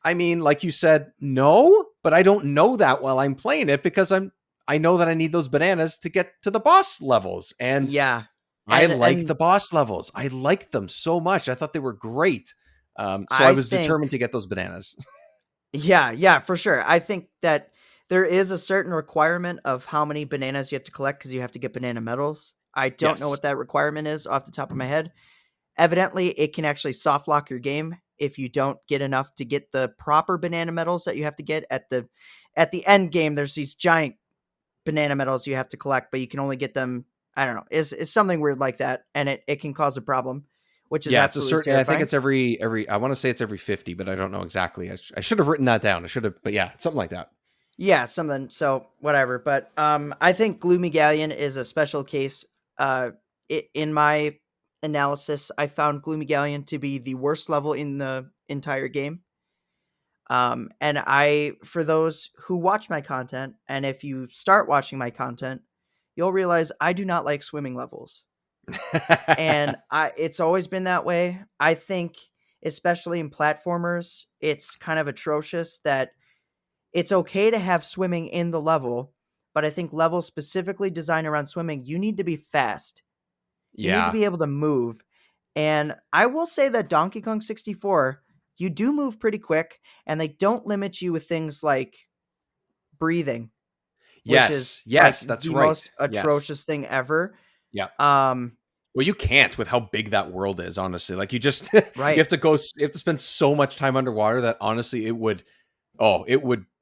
I mean, like you said, no, but I don't know that while I'm playing it because I know that I need those bananas to get to the boss levels. And I like the boss levels. I liked them so much. I thought they were great. So I was determined to get those bananas. Yeah, for sure. I think that there is a certain requirement of how many bananas you have to collect because you have to get banana medals. I don't know what that requirement is off the top of my head. Evidently, it can actually soft lock your game if you don't get enough to get the proper banana medals that you have to get at the end game. There's these giant banana medals you have to collect, but you can only get them. I don't know. Is something weird like that, and it can cause a problem. Which is absolutely terrifying. I think it's every. I want to say it's every 50, but I don't know exactly. I should have written that down. But yeah, something like that. Yeah, something. So whatever. But I think Gloomy Galleon is a special case. In my analysis, I found Gloomy Galleon to be the worst level in the entire game. And for those who watch my content, and if you start watching my content, you'll realize I do not like swimming levels. And it's always been that way. I think, especially in platformers, it's kind of atrocious that it's okay to have swimming in the level, but I think levels specifically designed around swimming, you need to be fast. You need to be able to move. And I will say that Donkey Kong 64, you do move pretty quick, and they don't limit you with things like breathing. Which is that's the right. most atrocious thing ever. Yeah. Well, you can't with how big that world is, honestly. Like you just right. you have to spend so much time underwater that honestly it would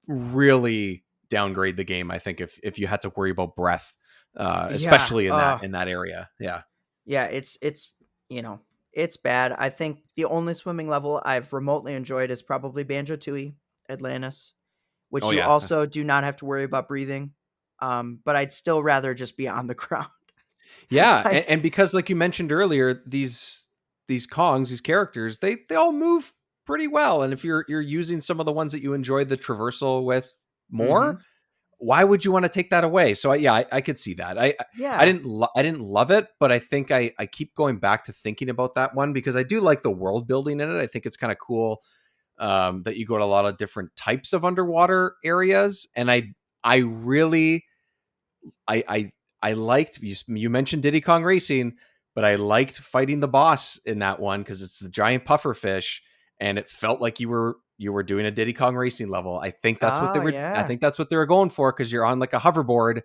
really downgrade the game, I think, if you had to worry about breath, especially in that area. Yeah. Yeah, it's it's bad. I think the only swimming level I've remotely enjoyed is probably Banjo-Tooie Atlantis, which you also do not have to worry about breathing. But I'd still rather just be on the ground. Yeah, and because like you mentioned earlier, these Kongs, these characters, they all move pretty well. And if you're using some of the ones that you enjoyed the traversal with more, why would you want to take that away? So I could see that. I didn't love it, but I think I keep going back to thinking about that one because I do like the world building in it. I think it's kind of cool that you go to a lot of different types of underwater areas, and I really liked, you mentioned Diddy Kong Racing, but I liked fighting the boss in that one because it's the giant puffer fish, and it felt like you were doing a Diddy Kong Racing level. I think that's what they were. I think that's what they were going for because you're on like a hoverboard.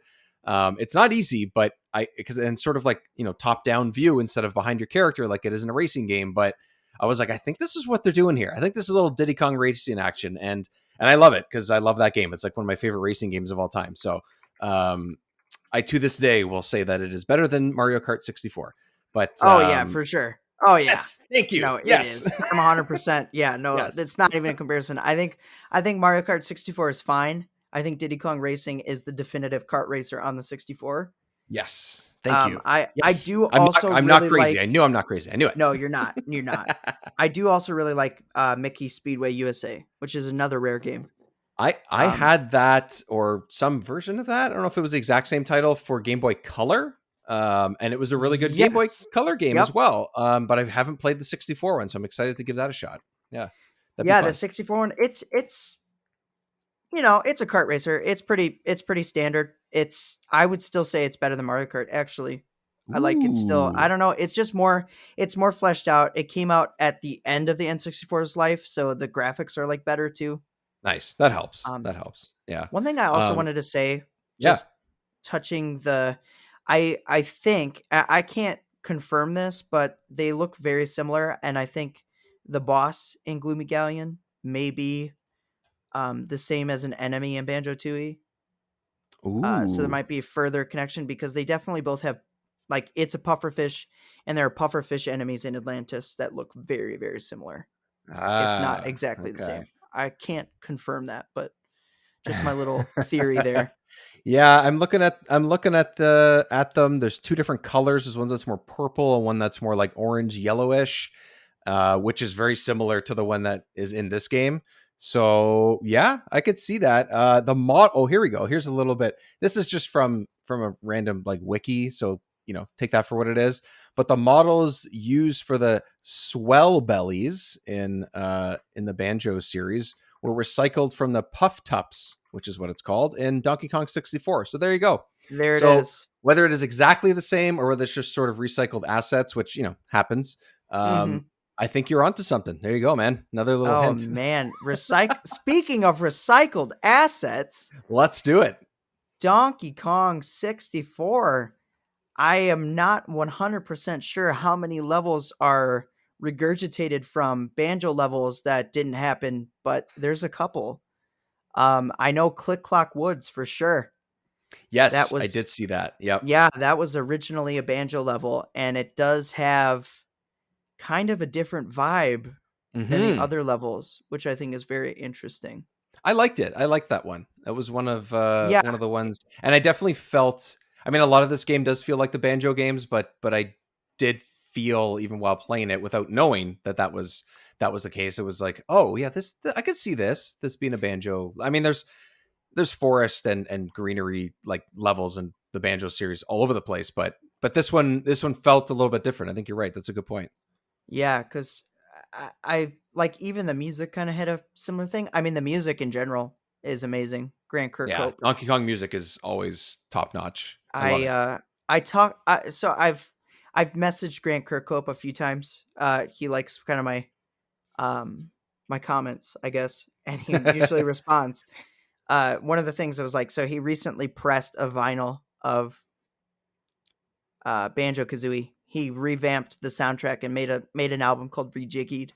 It's not easy, but and sort of like top down view instead of behind your character like it is in a racing game. But I was like, I think this is what they're doing here. I think this is a little Diddy Kong Racing action, and I love it because I love that game. It's like one of my favorite racing games of all time. So. I to this day will say that it is better than Mario Kart 64. But yeah, for sure. Oh yeah, yes, thank you. No, yes. it is. I'm 100%. Yeah, no, it's not even a comparison. I think Mario Kart 64 is fine. I think Diddy Kong Racing is the definitive kart racer on the 64. Yes, thank you. I do also. I'm not crazy. I knew I'm not crazy. I knew it. No, you're not. You're not. I do also really like Mickey Speedway USA, which is another rare game. I had that or some version of that. I don't know if it was the exact same title for Game Boy Color. And it was a really good Game Boy Color game as well. But I haven't played the 64 one, so I'm excited to give that a shot. Yeah. The 64 one, it's it's a kart racer. It's pretty standard. I would still say it's better than Mario Kart, actually. I like it still. I don't know. It's more fleshed out. It came out at the end of the N64's life, so the graphics are like better too. Nice. That helps. Yeah. One thing I also wanted to say, just touching I think I can't confirm this, but they look very similar, and I think the boss in Gloomy Galleon may be the same as an enemy in Banjo-Tooie. So there Ooh. might be further connection because they definitely both have, like, it's a pufferfish, and there are pufferfish enemies in Atlantis that look very, very similar, if not Ah, exactly the okay. same. I can't confirm that, but just my little theory there. Yeah, I'm looking at them. There's two different colors. There's one that's more purple and one that's more like orange yellowish, which is very similar to the one that is in this game. So yeah, I could see that. The mod. Oh, here we go. Here's a little bit. This is just from a random like wiki. So take that for what it is. But the models used for the swell bellies in the Banjo series were recycled from the Puff Tups, which is what it's called, in Donkey Kong 64. So there you go. There it So is. whether it is exactly the same or whether it's just sort of recycled assets, which happens, Mhm. I think you're onto something. There you go, man. Another little Oh, hint. man. Speaking of recycled assets, Let's do it. Donkey Kong 64. I am not 100% sure how many levels are regurgitated from Banjo levels that didn't happen, but there's a couple. I know Click Clock Woods for sure. That Yes, I was did see that. Yep. Yeah, that was originally a Banjo level, and it does have kind of a different vibe than the Hmm. other levels, which I think is very interesting. I liked it. I liked that one. That was Yeah, one of the ones, and I definitely felt. I mean, a lot of this game does feel like the Banjo games, but I did feel even while playing it, without knowing that was the case. It was like, oh yeah, I could see this being a Banjo. I mean, there's forest and greenery like levels in the Banjo series all over the place, but this one felt a little bit different. I think you're right. That's a good point. yeah, because I like even the music kind of had a similar thing. I mean, the music in general is amazing. Grant Yeah, Kirkhope. Donkey Kong music is always top notch. I love I it. I talk so I've messaged Grant Kirkhope a few times. He likes kind of um my comments, I guess, and he usually responds. One of the things I was like, so he recently pressed a vinyl of Banjo Kazooie. He revamped the soundtrack and made an album called Rejiggied,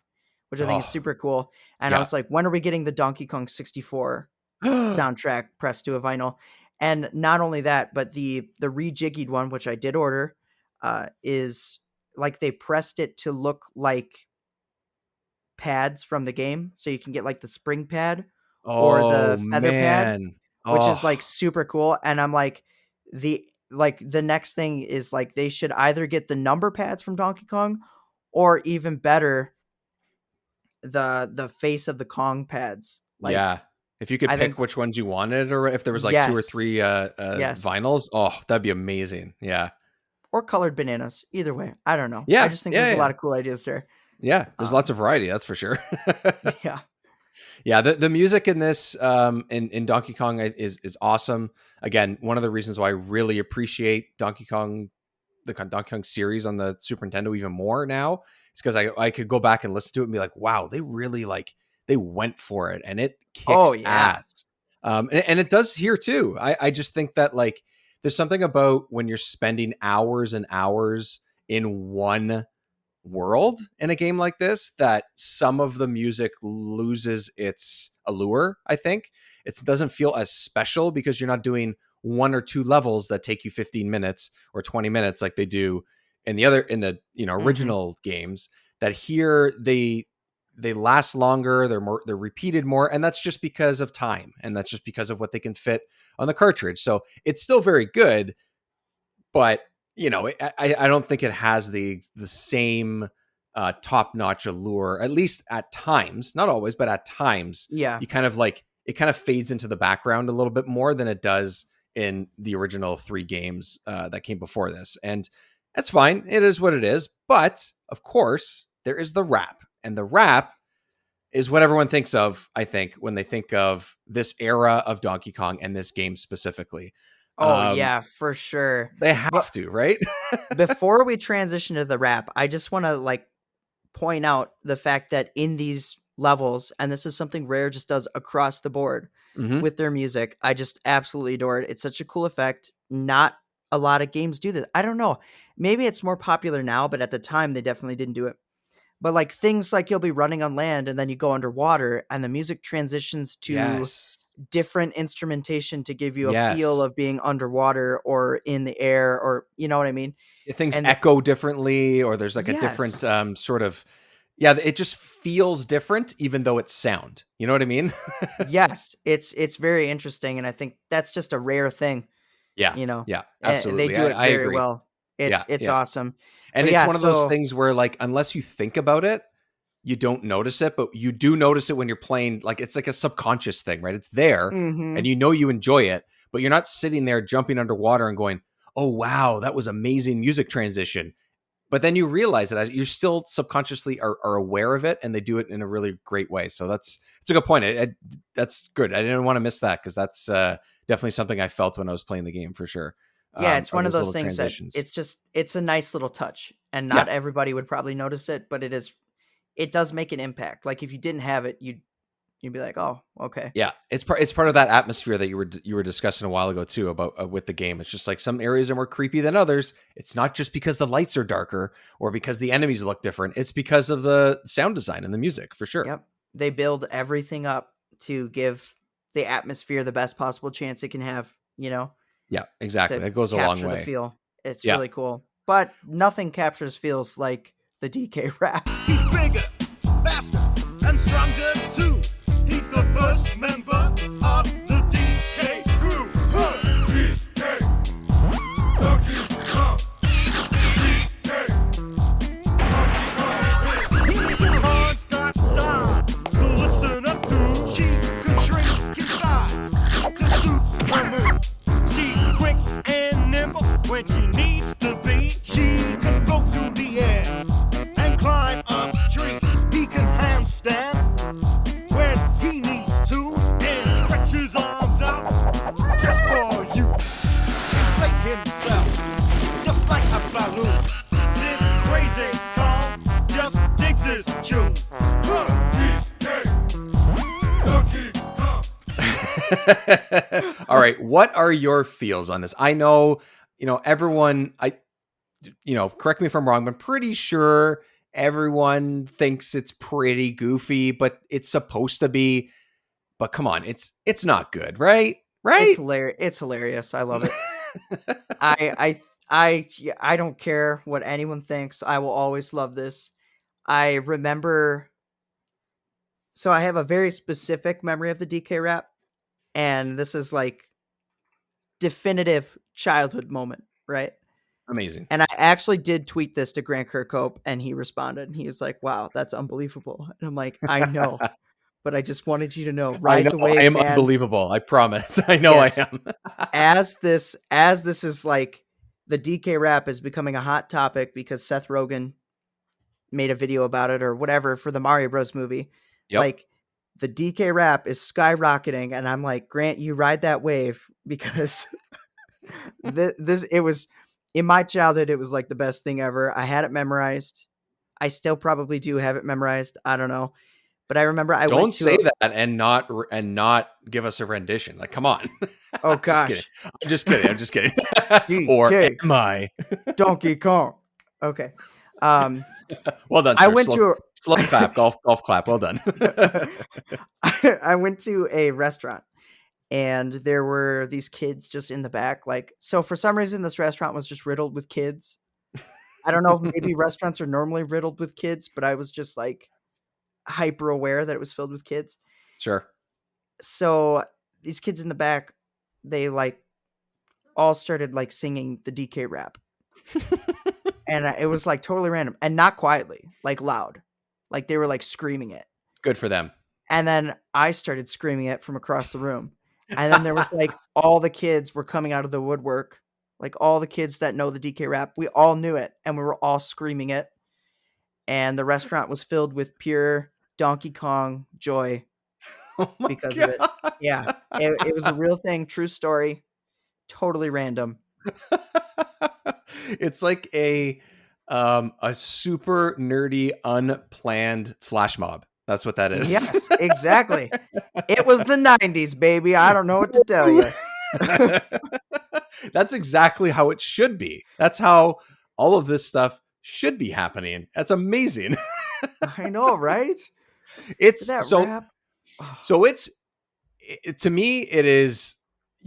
which I think is Oh super cool. And I yeah. was like, when are we getting the Donkey Kong 64 soundtrack pressed to a vinyl? And not only that, but the rejiggied one, which I did order, is like they pressed it to look like pads from the game, so you can get like the spring pad or Oh the feather pad, man. which is Oh like super cool. And I'm like, the next thing is like they should either get the number pads from Donkey Kong, or even better, the face of the Kong pads. Like yeah. If you could I think pick which ones you wanted, or if there was like two or yes, three yes, vinyls, oh, that'd be amazing. Yeah. or colored bananas. Either way, I don't know. I Yeah. just think Yeah. there's a Yeah. lot of cool ideas there. Yeah. There's lots Um, of variety, that's for sure. yeah. Yeah, the music in this in Donkey Kong is awesome. Again, one of the reasons why I really appreciate Donkey Kong series on the Super Nintendo even more now is because I could go back and listen to it and be like, wow, they really they went for it and it Oh kicks yeah. ass. And it does here too. I just think that like there's something about when you're spending hours and hours in one world in a game like this that some of the music loses its allure. I think it doesn't feel as special because you're not doing one or two levels that take you 15 minutes or 20 minutes like they do in the Hmm. original games. That here they last longer, they're repeated more, and that's just because of time, and that's just because of what they can fit on the cartridge. So it's still very good, but I don't think it has the same top notch allure. At least at times, not always, but at times, Yeah. you kind of it kind of fades into the background a little bit more than it does in the original three games that came before this, and that's fine. It is what it is. But of course, there is the rap, and the rap is what everyone thinks of, I think, when they think of this era of Donkey Kong and this game specifically. Oh Um, yeah, for sure. they But have to, right? before we transition to the rap, I just want to like point out the fact that in these levels, and this is something Rare just does across the board Hmm. with their music, I just absolutely adore it. It's such a cool effect. Not a lot of games do this. I don't know. Maybe it's more popular now, but at the time they definitely didn't do it. But like things like you'll be running on land and then you go underwater and the music transitions to Yes. different instrumentation to give you a feel Yes. of being underwater or in the air, or you know what I mean? Things And echo differently, or there's like a different yes. sort of, yeah, it just feels different even though it's sound. You know what I mean? Yes, it's very interesting, and I think that's just a rare thing, Yeah. you know, Yeah, and they absolutely. do it I very agree. well. Yeah. It's Yeah. awesome. And But it's yeah, one of those so things where, like, unless you think about it, you don't notice it, but you do notice it when you're playing. Like, it's like a subconscious thing, right? It's there and mhm. you know you enjoy it, but you're not sitting there jumping underwater and going, "Oh, wow, that was amazing music transition." But then you realize that you're still subconsciously are aware of it, and they do it in a really great way. So it's a good point. That's good. I didn't want to miss that because that's definitely something I felt when I was playing the game for sure. Yeah, it's Are one of those those little things that transitions? it's a nice little touch, and Yeah, not everybody would probably notice it, but it does make an impact. Like if you didn't have it, you'd be like, "Oh, okay." yeah. It's part of that atmosphere that you were discussing a while ago too about with the game. It's just like some areas are more creepy than others. It's not just because the lights are darker or because the enemies look different. It's because of the sound design and the music for sure. Yep. They build everything up to give the atmosphere the best possible chance it can have, Yeah, exactly. to That goes a long capture the way. feel. It's Yeah. really cool. But nothing captures feels like the DK rap. He's bigger, faster, and stronger too. He's the first member of the DK crew. DK, Donkey Kong. DK, Donkey Kong. He's a hard-scotch star, so listen up, dude. She can shrink in size to suit her mood. She's quick and nimble when she needs to be. She can go through the air and climb up trees. He can handstand when he needs to and stretch his arms out just for you. Inflate himself just like a balloon. This crazy Kong just digs his tune. All right, what are your feels on this? I know, everyone, correct me if I'm wrong, but I'm pretty sure everyone thinks it's pretty goofy, but it's supposed to be. But come on, it's not good, right? It's Right? hilarious. It's hilarious. I love it. I don't care what anyone thinks. I will always love this. I remember, so I have a very specific memory of the DK rap, and this is like definitive childhood moment, right? Amazing. And I actually did tweet this to Grant Kirkhope, and he responded. And he was like, "Wow, that's unbelievable." And I'm like, "I know, but I just wanted you to know, I ride know the I wave, am man." unbelievable. I promise. I know I Yes, am. as this is like the DK rap is becoming a hot topic because Seth Rogen made a video about it or whatever for the Mario Bros movie. Yep. Like the DK rap is skyrocketing, and I'm like, Grant, you ride that wave because this it was in my childhood. It was like the best thing ever. I had it memorized. I still probably do have it memorized. I don't know, but I remember I went Don't to say that and not give us a rendition. Like, come on. oh Just kidding. gosh, I'm just kidding. I'm just kidding. Or DK am I? Donkey Kong. Okay, um, Well done, I sir. went to Slow clap. Golf clap. Well done. I went to a restaurant and there were these kids just in the back. Like, so for some reason, this restaurant was just riddled with kids. I don't know if maybe restaurants are normally riddled with kids, but I was just like hyper aware that it was filled with kids. Sure. So these kids in the back, they like all started like singing the DK rap. And it was like totally random and not quietly, like loud. Like they were like screaming it. Good for them. And then I started screaming it from across the room. And then there was like all the kids were coming out of the woodwork. Like all the kids that know the DK rap, we all knew it and we were all screaming it. And the restaurant was filled with pure Donkey Kong joy Oh my because of it. God. Yeah. It was a real thing, true story, totally random. It's like a super nerdy, unplanned flash mob. That's what that is. Yes, exactly. It was the 90s, baby. I don't know what to tell you. That's exactly how it should be. That's how all of this stuff should be happening. That's amazing. I know, right? It's That so rap. Oh, so it's to me it is,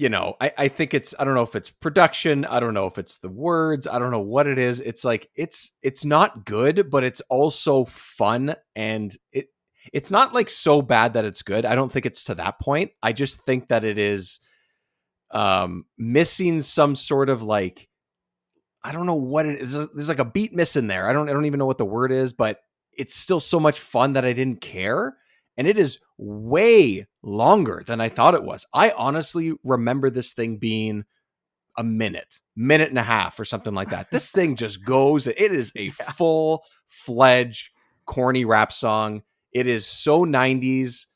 I think it's, I don't know if it's production, I don't know if it's the words, I don't know what it is. It's like it's not good, but it's also fun, and it's not like so bad that it's good. I don't think it's to that point. I just think that it is missing some sort of like, I don't know what it is. There's like a beat missing there. I don't even know what the word is, but it's still so much fun that I didn't care. And it is way longer than I thought it was. I honestly remember this thing being a minute and a half or something like that. This thing just goes. It is a yeah. full-fledged corny rap song. It is so 90s,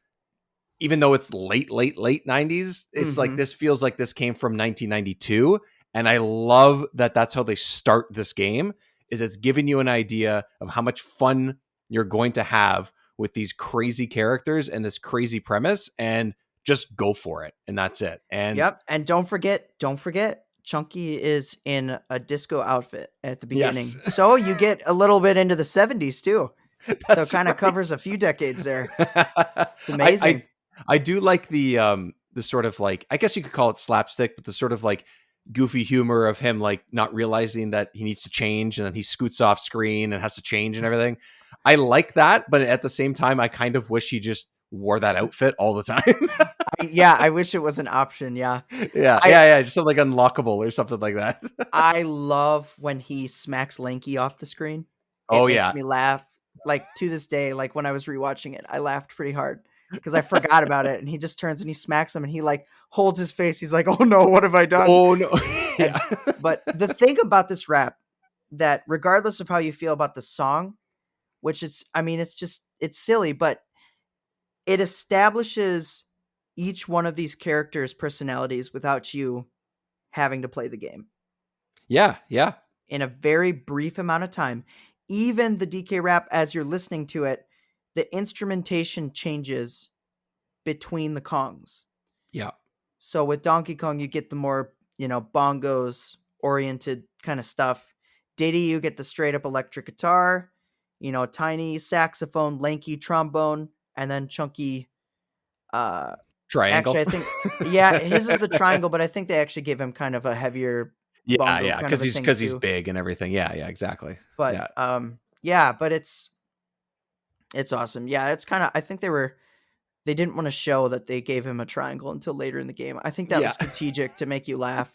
even though it's late 90s. It's like, Mm-hmm. this feels like this came from 1992. And I love that that's how they start this game, is it's giving you an idea of how much fun you're going to have with these crazy characters and this crazy premise, and just go for it. And that's it. And Yep. And don't forget, Chunky is in a disco outfit at the beginning. yes, So you get a little bit into the 70s too. So it that's kind of right. covers a few decades there. It's I, amazing. I I do like the sort of like, I guess you could call it slapstick, but the sort of like goofy humor of him like not realizing that he needs to change, and then he scoots off screen and has to change and everything. I like that, but at the same time I kind of wish he just wore that outfit all the time. Yeah, I wish it was an option. Yeah. I Yeah, just something like unlockable or something like that. I love when he smacks Lanky off the screen. It Oh makes yeah. me laugh. Like to this day, like when I was rewatching it, I laughed pretty hard because I forgot about it. And he just turns and he smacks him and he like holds his face. He's like, "Oh no, what have I done?" Oh no. And Yeah. but the thing about this rap, that regardless of how you feel about the song, which is, I mean, it's silly, but it establishes each one of these characters' personalities without you having to play the game Yeah. in a very brief amount of time. Even the DK rap, as you're listening to it, the instrumentation changes between the Kongs. Yeah. So with Donkey Kong, you get the more, bongos oriented kind of stuff. Diddy, you get the straight up electric guitar, tiny saxophone, lanky trombone, and then chunky. Actually, Triangle. I think, yeah, his is the triangle, but I think they actually gave him kind of a heavier bongo Yeah, kind of because a he's thing because he's too. big and everything. Yeah, exactly. But Yeah, yeah, but it's awesome. Yeah, it's kind of, I think they didn't want to show that they gave him a triangle until later in the game. I think that was yeah. strategic to make you laugh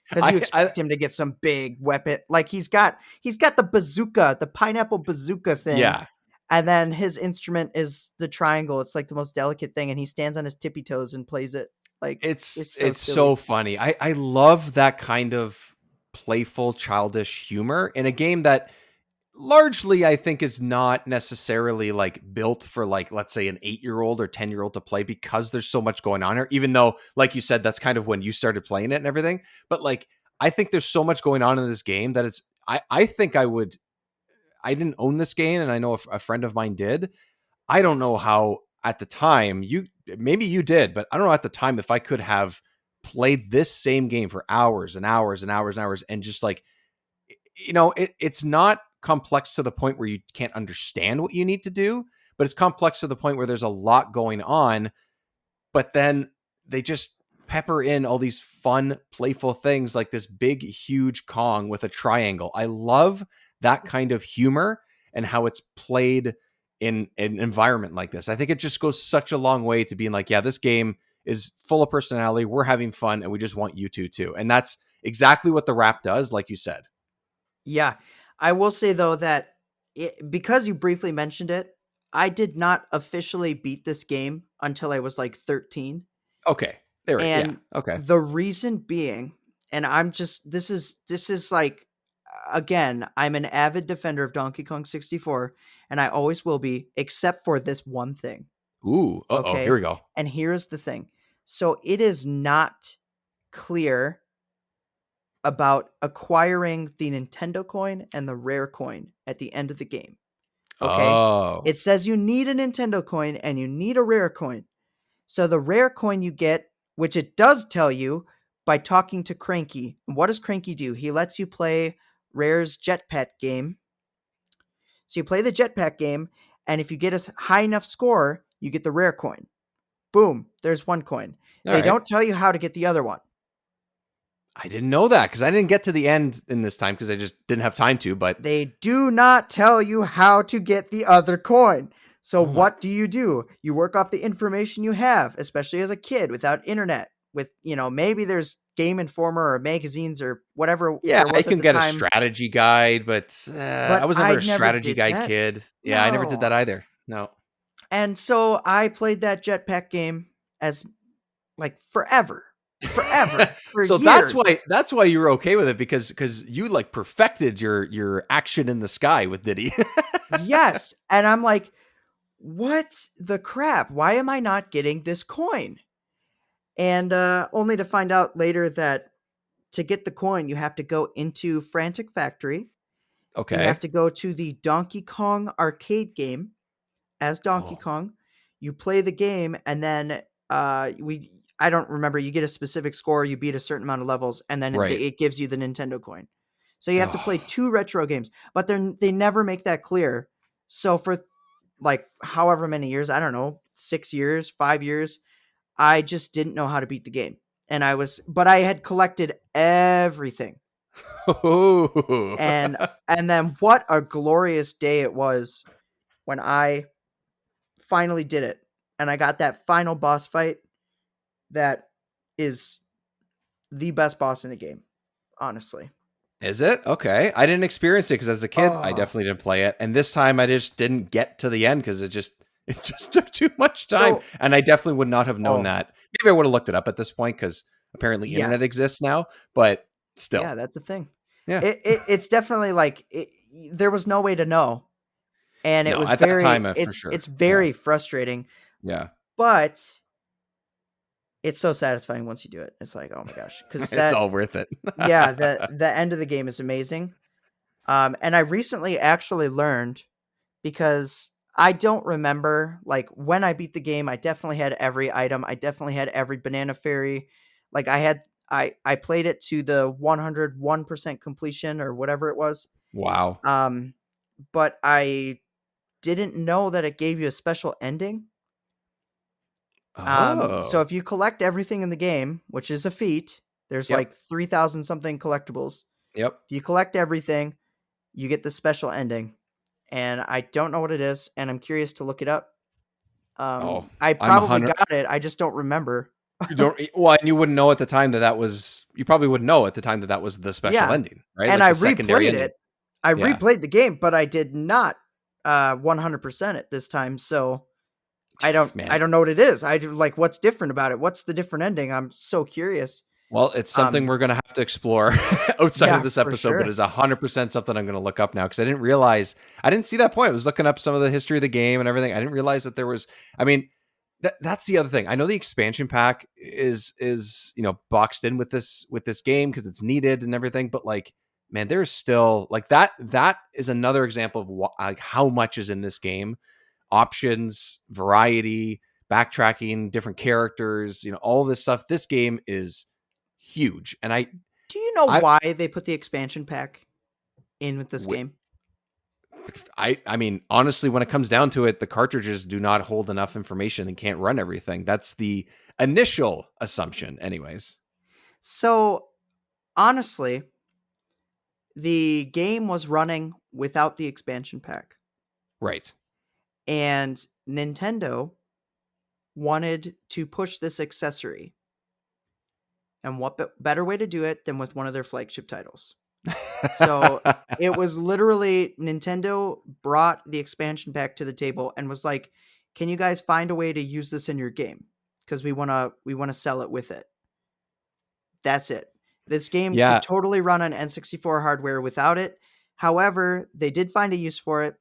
because you I expect him to get some big weapon. Like he's got the bazooka, the pineapple bazooka thing, yeah. and then his instrument is the triangle. It's like the most delicate thing, and he stands on his tippy toes and plays it. Like It's it's so it's so silly. funny. I love that kind of playful, childish humor in a game that largely I think is not necessarily like built for like, let's say, an 8-year-old or 10-year-old to play, because there's so much going on here. Even though, like you said, that's kind of when you started playing it and everything. But like, I think there's so much going on in this game that it's. I think I didn't own this game, and I know a friend of mine did. I don't know how at the time maybe you did, but I don't know at the time if I could have played this same game for hours and hours and hours and hours, and just like, it's not complex to the point where you can't understand what you need to do, but it's complex to the point where there's a lot going on, but then they just pepper in all these fun, playful things like this big, huge Kong with a triangle. I love that kind of humor and how it's played in an environment like this. I think it just goes such a long way to being like, yeah, this game is full of personality. We're having fun, and we just want you to too. And that's exactly what the rap does, like you said. Yeah, I will say though that because you briefly mentioned it, I did not officially beat this game until I was like 13. Okay. There. Yeah. And Okay. the reason being, and I'm just this is like, again, I'm an avid defender of Donkey Kong 64 and I always will be, except for this one thing. Ooh. Uh-oh. Here Okay? we go. And here's the thing. So it is not clear about acquiring the Nintendo coin and the rare coin at the end of the game. Okay? Oh. It says you need a Nintendo coin and you need a rare coin. So the rare coin you get, which it does tell you by talking to Cranky. What does Cranky do? He lets you play Rare's Jetpack game. So you play the Jetpack game, And if you get a high enough score, you get the rare coin. Boom, there's one coin. All They right. don't tell you how to get the other one. I didn't know that because I didn't get to the end in this time because I just didn't have time to. But They do not tell you how to get the other coin. So what do? You work off the information you have, especially as a kid without internet. With, maybe there's Game Informer or magazines or whatever yeah, there I was at can the get a time. strategy guide, but I But was I never a never strategy did guide that. kid. Yeah, I never did that No. either. No. And so I played that jetpack game as like forever, for So years. that's why you were okay with it because you like perfected your action in the sky with Diddy. Yes. And I'm like, what the crap? Why am I not getting this coin? And only to find out later that to get the coin, you have to go into Frantic Factory. You Okay. have to go to the Donkey Kong arcade game as Donkey Oh. Kong. You play the game, and then I don't remember. You get a specific score. You beat a certain amount of levels, and then Right. it gives you the Nintendo coin. So you have to play Oh. 2 retro games, but they never make that clear. So for like however many years, I don't know, 6 years, 5 years, I just didn't know how to beat the game. But I had collected everything. And then what a glorious day it was when I finally did it. And I got that final boss fight that is the best boss in the game, honestly. Is it? Okay. I didn't experience it because as a kid, I Oh. definitely didn't play it. And this time I just didn't get to the end because it just took too much time. So- and I definitely would not have known Oh. that. Maybe I would have looked it up at this point because apparently Yeah. internet exists now, but still. Yeah, that's the thing. Yeah. It's definitely like there was no way to know. And it No, was at that very time, for it's sure. it's very frustrating, Yeah. but it's so satisfying once you do it. It's like, oh my gosh, cuz It's all worth it. yeah, the end of the game is amazing. And I recently actually learned, because I don't remember, like, when I beat the game, I definitely had every item. I definitely had every banana fairy. Like I played it to the 101% completion or whatever it was. Wow. But I didn't know that it gave you a special ending. Oh. So if you collect everything in the game, which is a feat, there's Yep. like 3,000 something collectibles. Yep. If you collect everything, you get the special ending. And I don't know what it is, and I'm curious to look it up. I I'm probably 100 got it. I just don't remember. You don't. Well, and you wouldn't know at the time that was. You probably wouldn't know at the time that was the special Yeah. ending, right? And Like I the secondary replayed ending. it. I Yeah. replayed the game, but I did not 100% it this time. So I don't Man. know what it is. Like, what's different about it? What's the different ending? I'm so curious. Well, it's something we're going to have to explore outside Yeah, of this for episode, but sure. is 100% something I'm going to look up now because I didn't realize. I didn't see that point. I was looking up some of the history of the game and everything. I didn't realize that there was. I mean, that's the other thing. I know the expansion pack is boxed in with this game because it's needed and everything, but like, man, there's still like that is another example of like how much is in this game. Options, variety, backtracking, different characters, all this stuff. This game is huge. And Do you know why they put the expansion pack in with this game? I mean, honestly, when it comes down to it, the cartridges do not hold enough information and can't run everything. That's the initial assumption anyways. So, honestly, the game was running without the expansion pack. Right. And Nintendo wanted to push this accessory. And what better way to do it than with one of their flagship titles? So it was literally Nintendo brought the expansion pack to the table and was like, "Can you guys find a way to use this in your game? Because we want to sell it with it." That's it. This game could totally run on N64 hardware without it. However, they did find a use for it.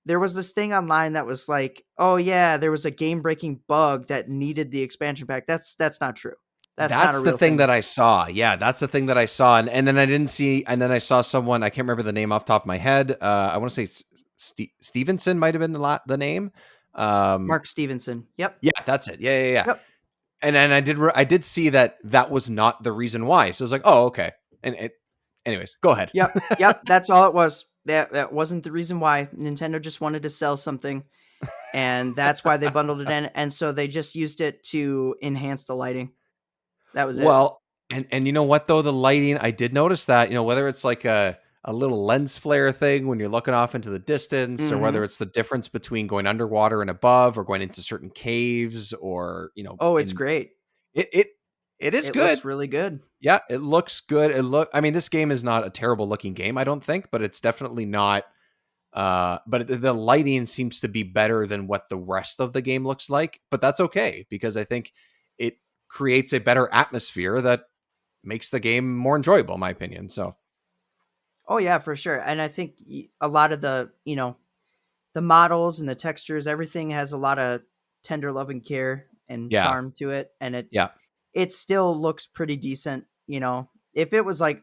There was this thing online that was like, "Oh yeah, there was a game-breaking bug that needed the expansion pack." That's not true. That's not a real the thing that I saw. Yeah, that's the thing that I saw. And then I didn't see, and then I saw someone, I can't remember the name off the top of my head. I want to say Stevenson might have been the name. Mark Stevenson. Yep. Yeah, that's it. Yeah. Yep. And then I did see that was not the reason why. So I was like, oh, okay. And anyways, go ahead. Yep. That's all it was. that wasn't the reason why. Nintendo just wanted to sell something, and that's why they bundled it in. And so they just used it to enhance the lighting. That was it. Well, and you know what though, the lighting, I did notice that, whether it's like a little lens flare thing when you're looking off into the distance, or Hmm. whether it's the difference between going underwater and above, or going into certain caves, or Oh, it's in great. it it it is It good. looks really good. Yeah, it looks good. I mean, this game is not a terrible looking game, I don't think, but it's definitely not but the lighting seems to be better than what the rest of the game looks like, but that's okay because I think it creates a better atmosphere that makes the game more enjoyable, in my opinion. So, Oh yeah, for sure. And I think a lot of the the models and the textures, everything has a lot of tender love and care and yeah. charm to it, and Yeah. it still looks pretty decent. If it was like,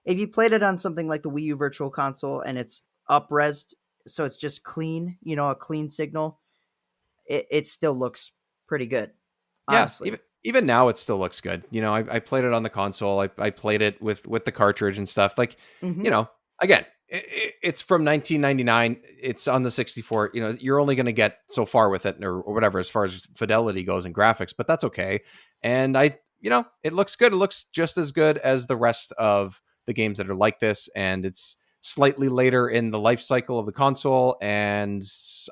if you played it on something like the Wii U Virtual Console and it's up-resed, so it's just clean, a clean signal, it still looks pretty good, Yeah, honestly. even now it still looks good. I played it on the console. I played it with the cartridge and stuff. Like, Hmm. you know, again, it's from 1999. It's on the 64. You're only going to get so far with it, or whatever, as far as fidelity goes and graphics. But that's okay. And it looks good. It looks just as good as the rest of the games that are like this. And it's slightly later in the life cycle of the console. And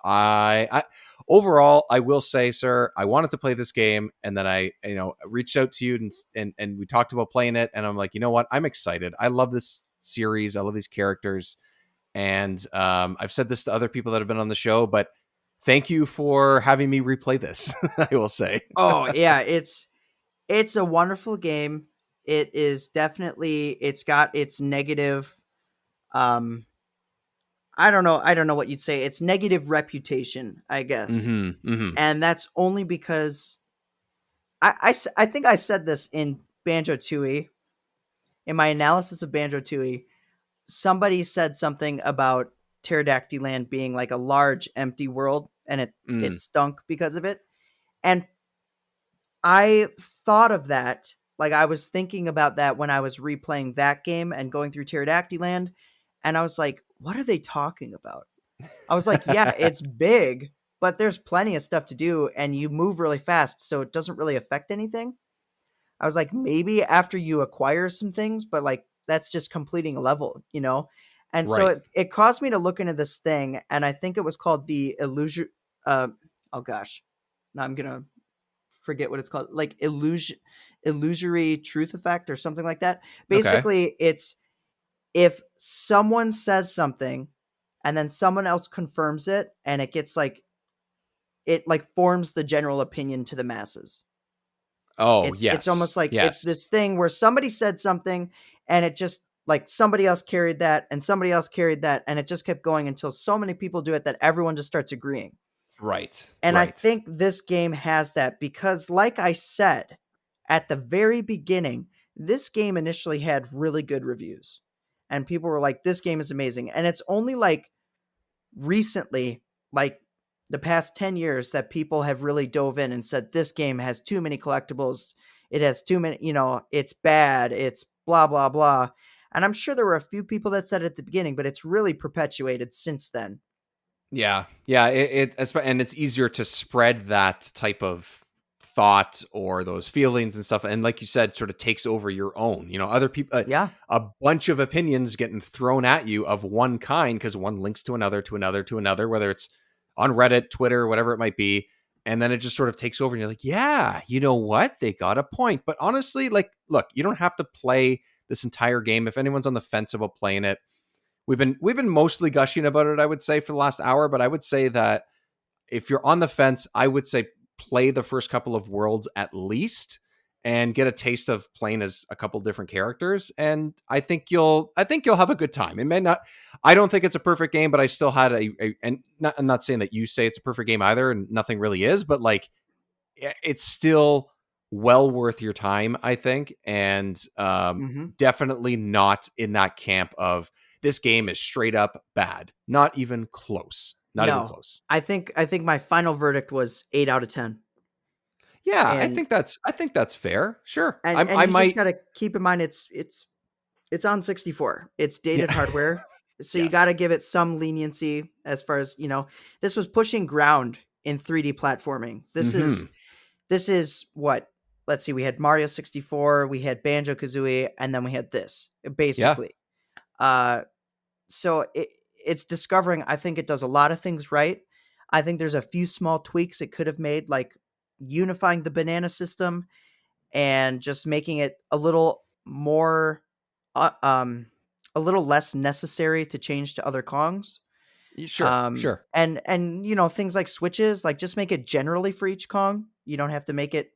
I overall, I will say, sir, I wanted to play this game, and then I, reached out to you and we talked about playing it, and I'm like, you know what? I'm excited. I love this series. I love these characters, and I've said this to other people that have been on the show, but thank you for having me replay this. I will say, Oh yeah, it's a wonderful game. It is definitely, it's got its negative, um I don't know what you'd say. It's negative reputation, I guess. mm-hmm. And that's only because I think I said this in Banjo Tooie, in my analysis of Banjo Tooie. Somebody said something about Pterodactyl Land being like a large empty world, and it Mm, stunk because of it. And I thought of that, like I was thinking about that when I was replaying that game and going through Pterodactyl Land, and I was like, what are they talking about? I was like, yeah, it's big, but there's plenty of stuff to do, and you move really fast, so it doesn't really affect anything. I was like, maybe after you acquire some things, but like that's just completing a level. And so right. it caused me to look into this thing, and I think it was called the illusion. Oh gosh, now I'm gonna forget what it's called, like illusory truth effect or something like that. Okay. Basically, it's if someone says something and then someone else confirms it, and it like forms the general opinion to the masses. Oh, It's almost yes. like it's Yes. this thing where somebody said something, and it just like somebody else carried that and somebody else carried that, and it just kept going until so many people do it that everyone just starts agreeing. Right. And I Right. think this game has that because, like I said at the very beginning, this game initially had really good reviews. And people were like, this game is amazing. And it's only like recently, like the past 10 years, that people have really dove in and said, this game has too many collectibles. It has too many, it's bad. It's blah, blah, blah. And I'm sure there were a few people that said it at the beginning, but it's really perpetuated since then. Yeah, yeah, and it's easier to spread that type of thought or those feelings and stuff, and like you said, sort of takes over your own. Other people, Yeah. a bunch of opinions getting thrown at you of one kind because one links to another, to another, to another, whether it's on Reddit, Twitter, whatever it might be, and then it just sort of takes over, and you're like, yeah, you know what, they got a point. But honestly, like, look, you don't have to play this entire game. If anyone's on the fence about playing it, we've been mostly gushing about it, I would say, for the last hour, but I would say that if you're on the fence, I would say play the first couple of worlds at least and get a taste of playing as a couple different characters, and I think you'll have a good time. It may not, I don't think it's a perfect game, but I still had and not, I'm not saying that you say it's a perfect game either, and nothing really is, but like it's still well worth your time, I think, and Hmm. definitely not in that camp of this game is straight up bad. Not even close. Not even No, close. I think my final verdict was 8 out of 10. Yeah, I And think that's fair. Sure, and I you just might. got to keep in mind it's on 64. It's dated Yeah, hardware. So you Yes. got to give it some leniency as far as, this was pushing ground in 3D platforming. This is what, let's see, we had Mario 64, we had Banjo-Kazooie, and then we had this, Yeah. basically. So it's discovering, I think it does a lot of things right. I think there's a few small tweaks it could have made, like unifying the banana system and just making it a little more, a little less necessary to change to other Kongs. Sure. Sure. And things like switches, like just make it generally for each Kong. You don't have to make it,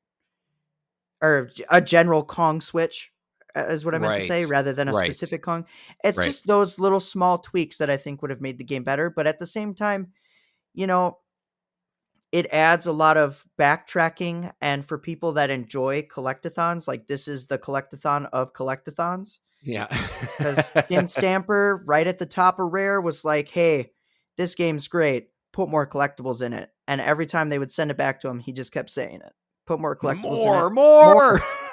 or a general Kong switch is what I meant to Right. say, rather than a Right. specific Kong. It's Right. just those little small tweaks that I think would have made the game better. But at the same time, you know, it adds a lot of backtracking. And for people that enjoy collectathons, like this is the collectathon of collectathons. Yeah. Because Tim Stamper, right at the top of Rare, was like, hey, this game's great. Put more collectibles in it. And every time they would send it back to him, he just kept saying it. Put more collectibles in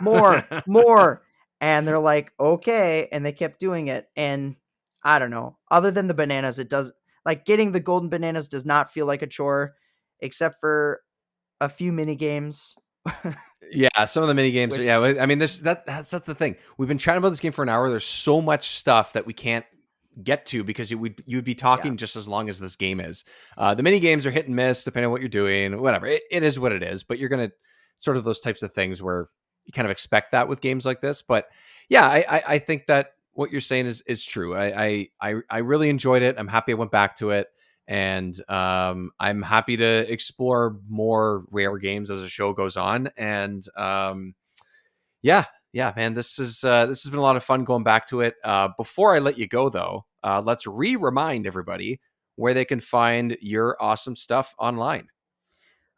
it. More. And they're like, okay. And they kept doing it. And I don't know. Other than the bananas, it does, like, getting the golden bananas does not feel like a chore, except for a few mini games. Yeah, some of the mini games. Which- Yeah, I mean, that's the thing. We've been chatting about this game for an hour. There's so much stuff that we can't get to because you'd be talking just as long as this game is. The mini games are hit and miss depending on what you're doing. Whatever, it is what it is. But you're gonna sort of those types of things where you kind of expect that with games like this. But yeah, I think that what you're saying is true. I really enjoyed it. I'm happy I went back to it. And I'm happy to explore more Rare games as the show goes on. And yeah, man, this has been a lot of fun going back to it. Before I let you go, though, let's remind everybody where they can find your awesome stuff online.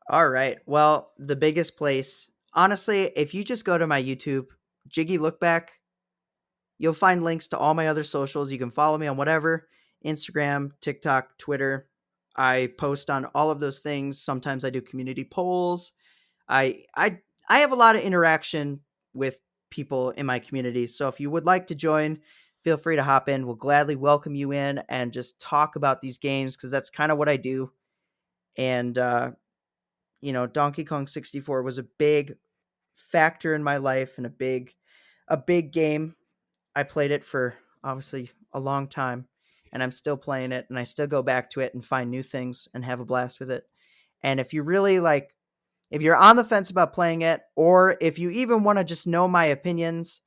All right. Well, the biggest place, honestly, if you just go to my YouTube, Jiggy Look Back, you'll find links to all my other socials. You can follow me on whatever. Instagram, TikTok, Twitter. I post on all of those things. Sometimes I do community polls. I have a lot of interaction with people in my community. So if you would like to join, feel free to hop in. We'll gladly welcome you in and just talk about these games, because that's kind of what I do. And Donkey Kong 64 was a big factor in my life and a big game. I played it for obviously a long time, and I'm still playing it, and I still go back to it and find new things and have a blast with it. And if you really if you're on the fence about playing it, or if you even want to just know my opinions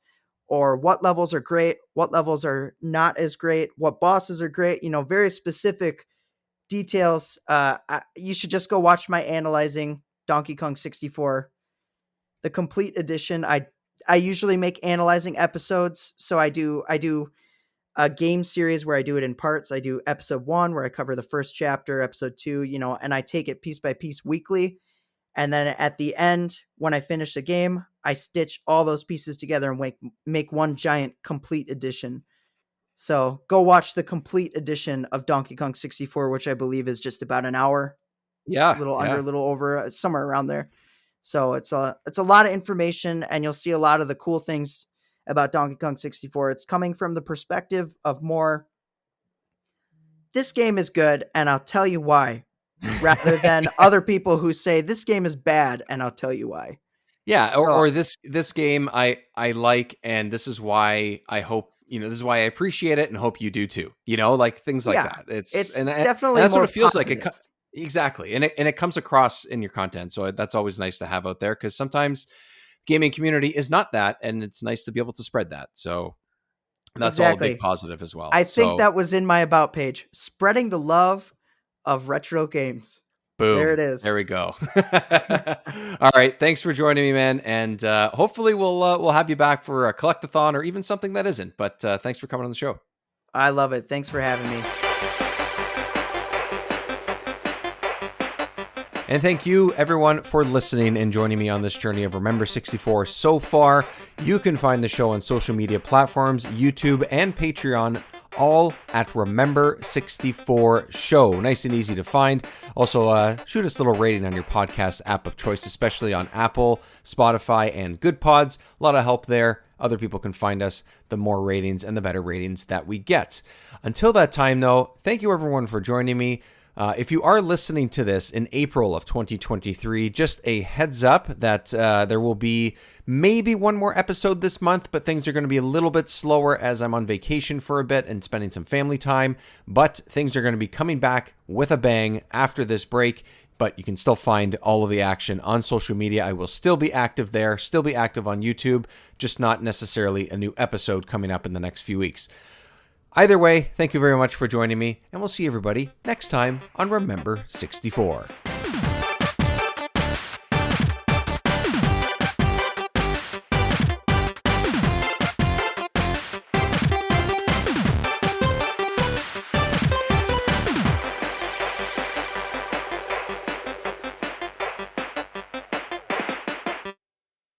or what levels are great, what levels are not as great, what bosses are great, very specific details, you should just go watch my analyzing Donkey Kong 64, the complete edition. I usually make analyzing episodes. So I do a game series where I do it in parts. I do episode 1 where I cover the first chapter, episode 2, and I take it piece by piece weekly. And then at the end, when I finish the game, I stitch all those pieces together and make one giant complete edition. So go watch the complete edition of Donkey Kong 64, which I believe is just about an hour. Yeah. A little under, a little over, somewhere around there. So it's a lot of information, and you'll see a lot of the cool things about Donkey Kong 64. It's coming from the perspective of more, this game is good, and I'll tell you why, rather than other people who say this game is bad, and I'll tell you why. Yeah, or this game I like, and this is why I hope, this is why I appreciate it and hope you do too. Like things like that. It's definitely and that's more what it feels positive. like. Exactly. And it comes across in your content. So that's always nice to have out there, because sometimes gaming community is not that, and it's nice to be able to spread that. So that's all a big positive as well. I think that was in my about page, spreading the love of retro games. Boom. There it is. There we go. All right. Thanks for joining me, man. And hopefully we'll have you back for a collectathon or even something that isn't. But thanks for coming on the show. I love it. Thanks for having me. And thank you, everyone, for listening and joining me on this journey of Remember 64 so far. You can find the show on social media platforms, YouTube, and Patreon, all at Remember 64 Show. Nice and easy to find. Also, shoot us a little rating on your podcast app of choice, especially on Apple, Spotify, and Good Pods. A lot of help there. other people can find us, the more ratings and the better ratings that we get. Until that time, though, thank you everyone for joining me. If you are listening to this in April of 2023, just a heads up that there will be maybe one more episode this month, but things are going to be a little bit slower as I'm on vacation for a bit and spending some family time. But things are going to be coming back with a bang after this break. But you can still find all of the action on social media. I will still be active there, still be active on YouTube, just not necessarily a new episode coming up in the next few weeks. Either way, thank you very much for joining me, and we'll see everybody next time on Remember 64.